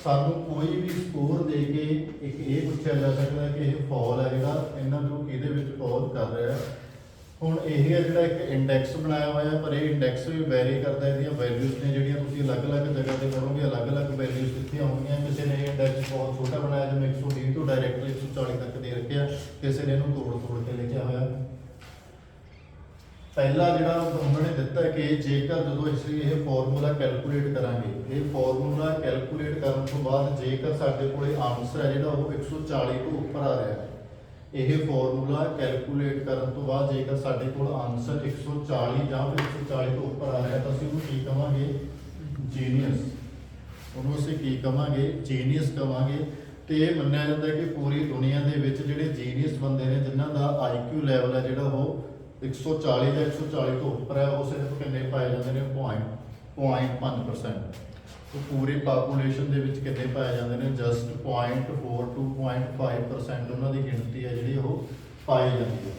ਸਾਨੂੰ ਕੋਈ ਵੀ ਸਕੋਰ ਦੇ ਕੇ ਇੱਕ ਇਹ ਪੁੱਛਿਆ ਜਾ ਸਕਦਾ ਕਿ ਇਹ ਫਾਲ ਹੈ ਜਿਹੜਾ ਇਹਨਾਂ ਨੂੰ ਕਿਹਦੇ ਵਿੱਚ ਫਾਲ ਕਰ ਰਿਹਾ ਹੈ। ਹੁਣ ਇਹ ਹੈ ਜਿਹੜਾ ਇੱਕ ਇੰਡੈਕਸ ਬਣਾਇਆ ਹੋਇਆ, ਪਰ ਇਹ ਇੰਡੈਕਸ ਵੀ ਵੈਰੀ ਕਰਦਾ, ਇਹਦੀਆਂ ਵੈਲਿਊਜ਼ ਨੇ ਜਿਹੜੀਆਂ ਤੁਸੀਂ ਅਲੱਗ-ਅਲੱਗ ਜਗ੍ਹਾ ਤੇ ਕਰੋਗੇ ਅਲੱਗ-ਅਲੱਗ ਵੈਲਿਊਜ਼ ਦਿੱਤੀਆਂ ਹੋਣਗੀਆਂ। ਕਿਸੇ ਨੇ ਇਹ ਇੰਡੈਕਸ ਬਹੁਤ ਛੋਟਾ ਬਣਾਇਆ ਜਿਵੇਂ 120 ਤੋਂ ਡਾਇਰੈਕਟਲੀ 140 ਤੱਕ ਦੇ ਰੱਖਿਆ, ਕਿਸੇ ਨੇ ਇਹਨੂੰ ਤੋੜ ਕੇ ਲਿਖਿਆ ਹੋਇਆ। ਪਹਿਲਾ ਜਿਹੜਾ ਉਹਨਾਂ ਨੇ ਦਿੱਤਾ ਕਿ ਜੇਕਰ ਜਦੋਂ ਅਸੀਂ ਇਹ ਫਾਰਮੂਲਾ ਕੈਲਕੂਲੇਟ ਕਰਾਂਗੇ, ਇਹ ਫਾਰਮੂਲਾ ਕੈਲਕੂਲੇਟ ਕਰਨ ਤੋਂ ਬਾਅਦ ਜੇਕਰ ਸਾਡੇ ਕੋਲੇ ਆਨਸਰ ਹੈ ਜਿਹੜਾ ਉਹ 140 ਤੋਂ ਉੱਪਰ ਆ ਰਿਹਾ ਹੈ, ਇਹ ਫਾਰਮੂਲਾ ਕੈਲਕੂਲੇਟ ਕਰਨ ਤੋਂ ਬਾਅਦ ਜੇਕਰ ਸਾਡੇ ਕੋਲ ਆਨਸਰ 140 ਜਾਂ ਫਿਰ 140 ਤੋਂ ਉੱਪਰ ਆ ਰਿਹਾ ਤਾਂ ਅਸੀਂ ਉਹਨੂੰ ਕੀ ਕਵਾਂਗੇ, ਜੀਨੀਅਸ। ਉਹਨੂੰ ਅਸੀਂ ਕੀ ਕਵਾਂਗੇ, ਜੀਨੀਅਸ ਕਵਾਂਗੇ। ਤੇ ਇਹ ਮੰਨਿਆ ਜਾਂਦਾ ਕਿ ਪੂਰੀ ਦੁਨੀਆ ਦੇ ਵਿੱਚ ਜਿਹੜੇ ਜੀਨੀਅਸ ਬੰਦੇ ਨੇ ਜਿਨ੍ਹਾਂ ਦਾ IQ ਲੈਵਲ ਹੈ ਜਿਹੜਾ ਉਹ 140 ਜਾਂ 140 ਤੋਂ ਉੱਪਰ ਹੈ, ਉਹ ਸਿਰਫ ਕਿੰਨੇ ਪਾਏ ਜਾਂਦੇ ਨੇ, 0.5%। तो पूरी पापूलेशन ਦੇ ਵਿੱਚ ਕਿੰਨੇ ਪਾਏ ਜਾਂਦੇ ਨੇ, ਜਸਟ 0.4 to 0.5% ਉਹਨਾਂ ਦੀ ਗਿਣਤੀ ਹੈ ਜਿਹੜੀ ਉਹ ਪਾਈ ਜਾਂਦੀ ਹੈ।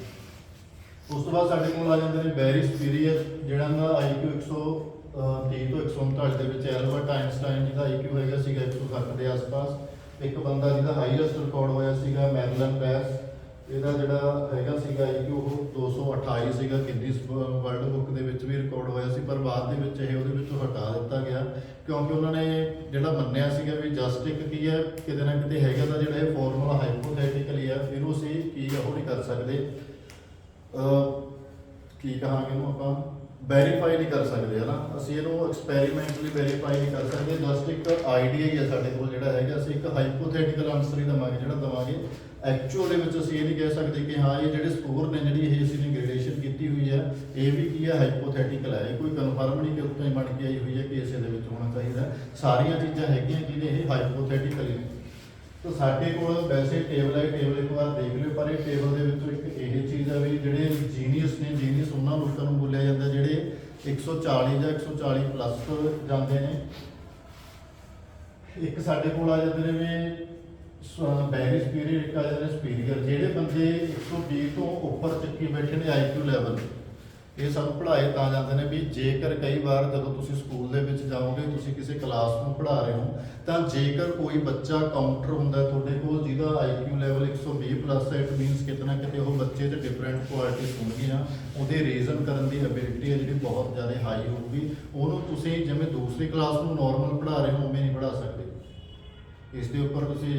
ਉਸ ਤੋਂ ਬਾਅਦ ਸਾਡੇ ਕੋਲ ਆ ਜਾਂਦੇ ਨੇ ਵੈਰੀ ਸੁਪੀਰੀਅਰ, ਜਿਹੜਾ ਦਾ IQ 130 ਤੋਂ 139 ਦੇ ਵਿੱਚ। ਐਲਬਰਟ ਆਇਨਸਟਾਈਨ ਜਿਹਦਾ IQ ਹੈਗਾ ਸੀਗਾ 160 ਦੇ ਆਸ-ਪਾਸ। ਇੱਕ ਬੰਦਾ ਜਿਹਦਾ ਹਾਈਐਸਟ ਰਿਕਾਰਡ ਹੋਇਆ ਸੀਗਾ ਮੈਰਲਨ ਪੈਸ, ਇਹਦਾ ਜਿਹੜਾ ਹੈਗਾ ਸੀਗਾ IQ ਉਹ 228 ਸੀਗਾ, ਗਿਨੀਜ਼ ਵਰਲਡ ਬੁੱਕ ਦੇ ਵਿੱਚ ਵੀ ਰਿਕਾਰਡ ਹੋਇਆ ਸੀ, ਪਰ ਬਾਅਦ ਦੇ ਵਿੱਚ ਇਹ ਉਹਦੇ ਵਿੱਚੋਂ ਹਟਾ ਦਿੱਤਾ ਗਿਆ ਕਿਉਂਕਿ ਉਹਨਾਂ ਨੇ ਜਿਹੜਾ ਮੰਨਿਆ ਸੀਗਾ ਵੀ ਜਸਟ ਇੱਕ ਕੀ ਹੈ, ਕਿਤੇ ਨਾ ਕਿਤੇ ਹੈਗਾ ਤਾਂ ਜਿਹੜਾ ਇਹ ਫਾਰਮੂਲਾ ਹਾਈਪੋਥੈਟੀਕਲੀ ਆ, ਇਹਨੂੰ ਅਸੀਂ ਕੀ ਉਹ ਨਹੀਂ ਕਰ ਸਕਦੇ, ਕੀ ਕਹਾਂਗੇ ਇਹਨੂੰ ਆਪਾਂ, ਵੈਰੀਫਾਈ ਨਹੀਂ ਕਰ ਸਕਦੇ, ਹੈ ਨਾ। ਅਸੀਂ ਇਹਨੂੰ ਐਕਸਪੈਰੀਮੈਂਟਲੀ ਵੈਰੀਫਾਈ ਨਹੀਂ ਕਰ ਸਕਦੇ, ਜਸਟ ਇੱਕ ਆਈਡੀਆ ਹੀ ਹੈ ਸਾਡੇ ਕੋਲ ਜਿਹੜਾ ਹੈਗਾ, ਅਸੀਂ ਇੱਕ ਹਾਈਪੋਥੈਟੀਕਲ ਆਨਸਰ ਹੀ ਦੇਵਾਂਗੇ ਜਿਹੜਾ ਦੇਵਾਂਗੇ। ਐਕਚੁਅਲ ਦੇ ਵਿੱਚ ਅਸੀਂ ਇਹ ਨਹੀਂ ਕਹਿ ਸਕਦੇ ਕਿ ਹਾਂ ਇਹ ਜਿਹੜੇ ਸਕੋਰ ਨੇ ਜਿਹੜੀ ਇਹ ਅਸੀਂ ਨੇ ਗ੍ਰੇਡੇਸ਼ਨ ਕੀਤੀ ਹੋਈ ਹੈ ਇਹ ਵੀ ਕੀ ਹੈ, ਹਾਈਪੋਥੈਟੀਕਲ ਹੈ, ਇਹ ਕੋਈ ਕਨਫਰਮ ਨਹੀਂ ਕਿ ਉੱਤੋਂ ਹੀ ਬਣ ਕੇ ਆਈ ਹੋਈ ਹੈ ਕਿ ਇਸੇ ਦੇ ਵਿੱਚ ਹੋਣਾ ਚਾਹੀਦਾ। ਸਾਰੀਆਂ ਚੀਜ਼ਾਂ ਹੈਗੀਆਂ ਜਿਹਦੇ ਇਹ ਹਾਈਪੋਥੈਟੀਕਲ ਨੇ। ਤਾਂ ਸਾਡੇ ਕੋਲ ਵੈਸੇ ਟੇਬਲ ਹੈ, ਟੇਬਲ ਇੱਕ ਵਾਰ ਦੇਖ ਲਿਓ, ਪਰ ਇਹ ਟੇਬਲ ਦੇ ਵਿੱਚੋਂ ਇੱਕ ਇਹ ਚੀਜ਼ ਹੈ ਵੀ ਜਿਹੜੇ ਜੀਨੀਅਸ ਨੇ, ਜੀਨੀਅਸ ਉਹਨਾਂ ਲੋਕਾਂ ਨੂੰ ਬੋਲਿਆ ਜਾਂਦਾ ਜਿਹੜੇ 140 ਜਾਂ 140 ਪਲੱਸ ਜਾਂਦੇ ਨੇ। ਇੱਕ ਸਾਡੇ ਕੋਲ ਆ ਜਾਂਦੇ ਨੇ ਵੀ ਵੈਰੀ ਸੁਪੀਰੀਅਰ, ਇੱਕ ਆ ਜਾਂਦੇ ਨੇ ਸੁਪੀਰੀਅਰ। ਜਿਹੜੇ ਬੰਦੇ 120 ਤੋਂ ਉੱਪਰ ਚੱਕੀ ਬੈਠੇ ਨੇ IQ ਲੈਵਲ, ਇਹ ਸਭ ਪੜ੍ਹਾਏ ਤਾਂ ਜਾਂਦੇ ਨੇ ਵੀ ਜੇਕਰ ਕਈ ਵਾਰ ਜਦੋਂ ਤੁਸੀਂ ਸਕੂਲ ਦੇ ਵਿੱਚ ਜਾਓਗੇ, ਤੁਸੀਂ ਕਿਸੇ ਕਲਾਸ ਨੂੰ ਪੜ੍ਹਾ ਰਹੇ ਹੋ, ਤਾਂ ਜੇਕਰ ਕੋਈ ਬੱਚਾ ਕਾਊਂਟਰ ਹੁੰਦਾ ਤੁਹਾਡੇ ਕੋਲ ਜਿਹਦਾ IQ ਲੈਵਲ 120 ਪਲੱਸ ਹੈ, ਇਟ ਮੀਨਸ ਕਿਤੇ ਨਾ ਕਿਤੇ ਉਹ ਬੱਚੇ 'ਚ ਡਿਫਰੈਂਟ ਕੁਆਲਿਟੀਜ਼ ਹੋਣਗੀਆਂ, ਉਹਦੇ ਰੀਜ਼ਨ ਕਰਨ ਦੀ ਐਬਿਲਿਟੀ ਹੈ ਜਿਹੜੀ ਬਹੁਤ ਜ਼ਿਆਦਾ ਹਾਈ ਹੋਊਗੀ। ਉਹਨੂੰ ਤੁਸੀਂ ਜਿਵੇਂ ਦੂਸਰੀ ਕਲਾਸ ਨੂੰ ਨਾਰਮਲ ਪੜ੍ਹਾ ਰਹੇ ਹੋ ਉਵੇਂ ਨਹੀਂ ਪੜ੍ਹਾ ਸਕਦੇ। ਇਸ ਦੇ ਉੱਪਰ ਤੁਸੀਂ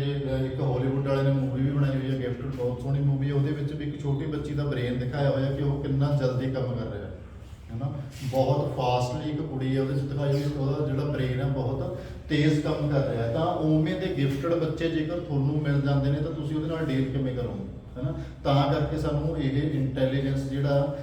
ਇੱਕ ਹਾਲੀਵੁੱਡ ਵਾਲੇ ਨੇ ਮੂਵੀ ਵੀ ਬਣਾਈ ਹੋਈ ਹੈ ਗਿਫਟਡ, ਬਹੁਤ ਸੋਹਣੀ ਮੂਵੀ ਹੈ। ਉਹਦੇ ਵਿੱਚ ਵੀ ਇੱਕ ਛੋਟੀ ਬੱਚੀ ਦਾ ਬ੍ਰੇਨ ਦਿਖਾਇਆ ਹੋਇਆ ਕਿ ਉਹ ਕਿੰਨਾ ਜਲਦੀ ਕੰਮ ਕਰ ਰਿਹਾ ਹੈ ਨਾ, ਬਹੁਤ ਫਾਸਟਲੀ ਇੱਕ ਕੁੜੀ ਹੈ ਉਹਦੇ 'ਚ ਦਿਖਾਈ ਹੋਈ, ਉਹਦਾ ਜਿਹੜਾ ਬ੍ਰੇਨ ਹੈ ਬਹੁਤ ਤੇਜ਼ ਕੰਮ ਕਰ ਰਿਹਾ। ਤਾਂ ਉਵੇਂ ਦੇ ਗਿਫਟਡ ਬੱਚੇ ਜੇਕਰ ਤੁਹਾਨੂੰ ਮਿਲ ਜਾਂਦੇ ਨੇ ਤਾਂ ਤੁਸੀਂ ਉਹਦੇ ਨਾਲ ਡੀਲ ਕਿਵੇਂ ਕਰੋਗੇ, ਹੈ ਨਾ। ਤਾਂ ਕਰਕੇ ਸਾਨੂੰ ਇਹ ਇੰਟੈਲੀਜੈਂਸ ਜਿਹੜਾ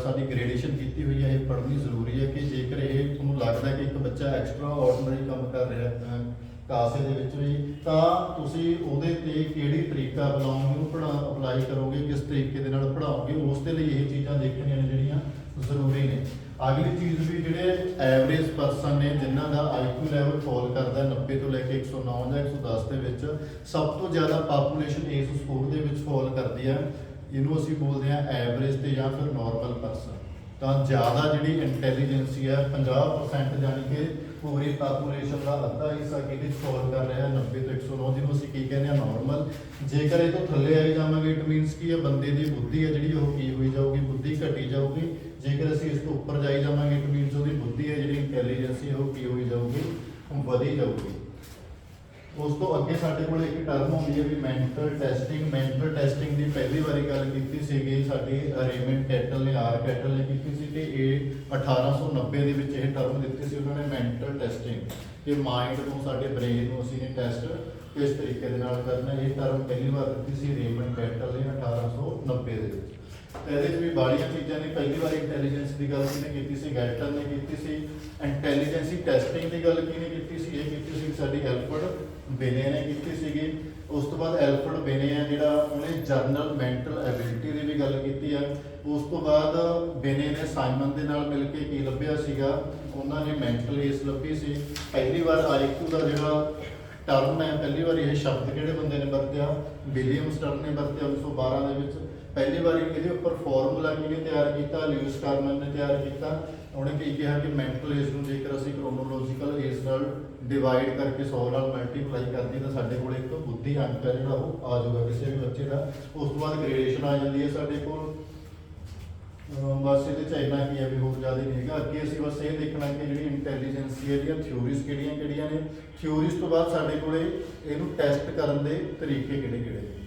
ਸਾਡੀ ਗ੍ਰੇਡੇਸ਼ਨ ਕੀਤੀ ਹੋਈ ਹੈ ਇਹ ਪੜ੍ਹਨੀ ਜ਼ਰੂਰੀ ਹੈ ਕਿ ਜੇਕਰ ਇਹ ਤੁਹਾਨੂੰ ਲੱਗਦਾ ਕਿ ਇੱਕ ਬੱਚਾ ਐਕਸਟਰਾ ਆਰਡੀਨਰੀ ਕੰਮ ਕਰ ਰਿਹਾ ਹੈ ਕਾਸੇ ਦੇ ਵਿੱਚ ਵੀ, ਤਾਂ ਤੁਸੀਂ ਉਹਦੇ ਤੇ ਕਿਹੜੀ ਤਰੀਕਾ ਅਪਣਾਓਗੇ, ਉਹਨੂੰ ਅਪਲਾਈ ਕਰੋਗੇ, ਕਿਸ ਤਰੀਕੇ ਦੇ ਨਾਲ ਪੜ੍ਹਾਓਗੇ, ਉਸ ਦੇ ਲਈ ਇਹ ਚੀਜ਼ਾਂ ਦੇਖਣੀਆਂ ਨੇ ਜਿਹੜੀਆਂ ਜ਼ਰੂਰੀ ਨੇ। ਅਗਲੀ ਚੀਜ਼ ਵੀ ਜਿਹੜੇ ਐਵਰੇਜ ਪਰਸਨ ਨੇ ਜਿਨ੍ਹਾਂ ਦਾ IQ ਲੈਵਲ ਫਾਲ ਕਰਦਾ 90 ਤੋਂ ਲੈ ਕੇ 109 ਜਾਂ 110 ਦੇ ਵਿੱਚ, ਸਭ ਤੋਂ ਜ਼ਿਆਦਾ ਪਾਪੂਲੇਸ਼ਨ ਇਸ ਸਕੋਰ ਦੇ ਵਿੱਚ ਫਾਲ ਕਰਦੀ ਹੈ, ਇਹਨੂੰ ਅਸੀਂ ਬੋਲਦੇ ਹਾਂ ਐਵਰੇਜ ਤੇ ਜਾਂ ਫਿਰ ਨਾਰਮਲ ਪਰਸਨ। ਤਾਂ ਜ਼ਿਆਦਾ ਜਿਹੜੀ ਇੰਟੈਲੀਜੈਂਸੀ ਹੈ 50%, ਯਾਨੀ ਕਿ ਪੂਰੀ ਪਾਪੂਲੇਸ਼ਨ ਦਾ ਅੱਧਾ ਹਿੱਸਾ ਕਿਹਦੇ 'ਚ ਫਾਲ ਕਰ ਰਿਹਾ 90 ਤੋਂ 109, ਜਿਹਨੂੰ ਅਸੀਂ ਕੀ ਕਹਿੰਦੇ ਹਾਂ ਨਾਰਮਲ। ਜੇਕਰ ਇਹ ਤੋਂ ਥੱਲੇ ਆਈ ਜਾਵਾਂਗੇ ਇਟ ਮੀਨਸ ਕੀ ਹੈ, ਬੰਦੇ ਦੀ ਬੁੱਧੀ ਹੈ ਜਿਹੜੀ ਉਹ ਕੀ ਹੋਈ ਜਾਊਗੀ, ਬੁੱਧੀ ਘਟੀ ਜਾਊਗੀ। ਜੇਕਰ ਅਸੀਂ ਇਸ ਤੋਂ ਉੱਪਰ ਜਾਈ ਜਾਵਾਂਗੇ ਇਟ ਮੀਨਸ ਉਹਦੀ ਬੁੱਧੀ ਹੈ ਜਿਹੜੀ ਇੰਟੈਲੀਜੈਂਸੀ ਹੈ ਉਹ ਕੀ ਹੋਈ ਜਾਊਗੀ, ਵਧੀ ਜਾਊਗੀ। ਉਸ ਤੋਂ ਅੱਗੇ ਸਾਡੇ ਕੋਲ ਇੱਕ ਟਰਮ ਹੁੰਦੀ ਹੈ ਵੀ ਮੈਂਟਲ ਟੈਸਟਿੰਗ। ਮੈਂਟਲ ਟੈਸਟਿੰਗ ਦੀ ਪਹਿਲੀ ਵਾਰੀ ਗੱਲ ਕੀਤੀ ਸੀਗੀ ਸਾਡੀ ਰੇਮਨ ਕੈਟਲ ਨੇ, ਆਰ ਕੈਟਲ ਨੇ ਕੀਤੀ ਸੀ, ਤੇ ਇਹ 1890 ਦੇ ਵਿੱਚ ਇਹ ਟਰਮ ਦਿੱਤੀ ਸੀ ਉਹਨਾਂ ਨੇ, ਮੈਂਟਲ ਟੈਸਟਿੰਗ, ਕਿ ਮਾਈਂਡ ਨੂੰ, ਸਾਡੇ ਬ੍ਰੇਨ ਨੂੰ ਅਸੀਂ ਟੈਸਟ ਕਿਸ ਤਰੀਕੇ ਦੇ ਨਾਲ ਕਰਨਾ। ਇਹ ਟਰਮ ਪਹਿਲੀ ਵਾਰ ਦਿੱਤੀ ਸੀ ਰੇਮਨ ਕੈਟਲ ਨੇ 1890 ਦੇ ਵਿੱਚ। ਇਹਦੇ 'ਚ ਵੀ ਬਾਲੀਆਂ ਚੀਜ਼ਾਂ ਨੇ। ਪਹਿਲੀ ਵਾਰ ਇੰਟੈਲੀਜੈਂਸ ਦੀ ਗੱਲ ਕਿਹਨੇ ਕੀਤੀ ਸੀ, ਗੈਟਲ ਨੇ ਕੀਤੀ ਸੀ। ਇੰਟੈਲੀਜੈਂਸੀ ਟੈਸਟਿੰਗ ਦੀ ਗੱਲ ਕਿਹਨੇ ਕੀਤੀ ਸੀ, ਇਹ ਕੀਤੀ ਸੀ ਸਾਡੀ ਐਲਫਰਡ ਬੇਨੇ ਨੇ ਕੀਤੀ ਸੀਗੀ। ਉਸ ਤੋਂ ਬਾਅਦ ਐਲਫਰਡ ਬੇਨੇ ਹੈ ਜਿਹੜਾ ਉਹਨੇ ਜਰਨਲ ਮੈਂਟਲ ਐਬਿਲਿਟੀ ਦੀ ਵੀ ਗੱਲ ਕੀਤੀ ਹੈ। ਉਸ ਤੋਂ ਬਾਅਦ ਬੇਨੇ ਨੇ ਸਾਈਮਨ ਦੇ ਨਾਲ ਮਿਲ ਕੇ ਕੀ ਲੱਭਿਆ ਸੀਗਾ, ਉਹਨਾਂ ਨੇ ਮੈਂਟਲ ਏਜ ਲੱਭੀ ਸੀ। ਪਹਿਲੀ ਵਾਰ ਆਈਕਿਊ ਦਾ ਜਿਹੜਾ ਟਰਮ ਹੈ, ਪਹਿਲੀ ਵਾਰ ਇਹ ਸ਼ਬਦ ਕਿਹੜੇ ਬੰਦੇ ਨੇ ਵਰਤਿਆ, ਵਿਲੀਅਮ ਸਟਰਨ ਨੇ ਵਰਤਿਆ 1912 ਦੇ ਵਿੱਚ। ਪਹਿਲੀ ਵਾਰੀ ਇਹਦੇ ਉੱਪਰ ਫਾਰਮੂਲਾ ਕਿਹਨੇ ਤਿਆਰ ਕੀਤਾ, ਲਿਊਇਸ ਕਾਰਮਨ ਨੇ ਤਿਆਰ ਕੀਤਾ। ਉਹਨੇ ਕੀ ਕਿਹਾ ਕਿ ਮੈਂਟਲ ਏਜ ਨੂੰ ਜੇਕਰ ਅਸੀਂ ਕ੍ਰੋਨੋਲੋਜੀਕਲ ਏਜ ਨਾਲ ਡਿਵਾਈਡ ਕਰਕੇ 100 ਨਾਲ ਮਲਟੀਪਲਾਈ ਕਰਦੇ ਤਾਂ ਸਾਡੇ ਕੋਲ ਇੱਕ ਬੁੱਧੀ ਅੰਕ ਹੈ ਜਿਹੜਾ ਉਹ ਆ ਜਾਊਗਾ ਕਿਸੇ ਵੀ ਬੱਚੇ ਦਾ। ਉਸ ਤੋਂ ਬਾਅਦ ਗ੍ਰੇਡੇਸ਼ਨ ਆ ਜਾਂਦੀ ਹੈ ਸਾਡੇ ਕੋਲ। ਬਸ ਇਹਦੇ ਚ ਇੰਨਾ ਕੀ ਹੈ ਵੀ ਹੋਰ ਜ਼ਿਆਦਾ ਨਹੀਂ ਹੈਗਾ। ਅੱਗੇ ਅਸੀਂ ਬਸ ਇਹ ਦੇਖਣਾ ਕਿ ਜਿਹੜੀ ਇੰਟੈਲੀਜੈਂਸੀ ਦੀਆਂ ਥਿਊਰੀਜ਼ ਕਿਹੜੀਆਂ ਕਿਹੜੀਆਂ ਨੇ। ਥਿਊਰੀਜ਼ ਤੋਂ ਬਾਅਦ ਸਾਡੇ ਕੋਲੇ ਇਹਨੂੰ ਟੈਸਟ ਕਰਨ ਦੇ ਤਰੀਕੇ ਕਿਹੜੇ ਕਿਹੜੇ ਨੇ।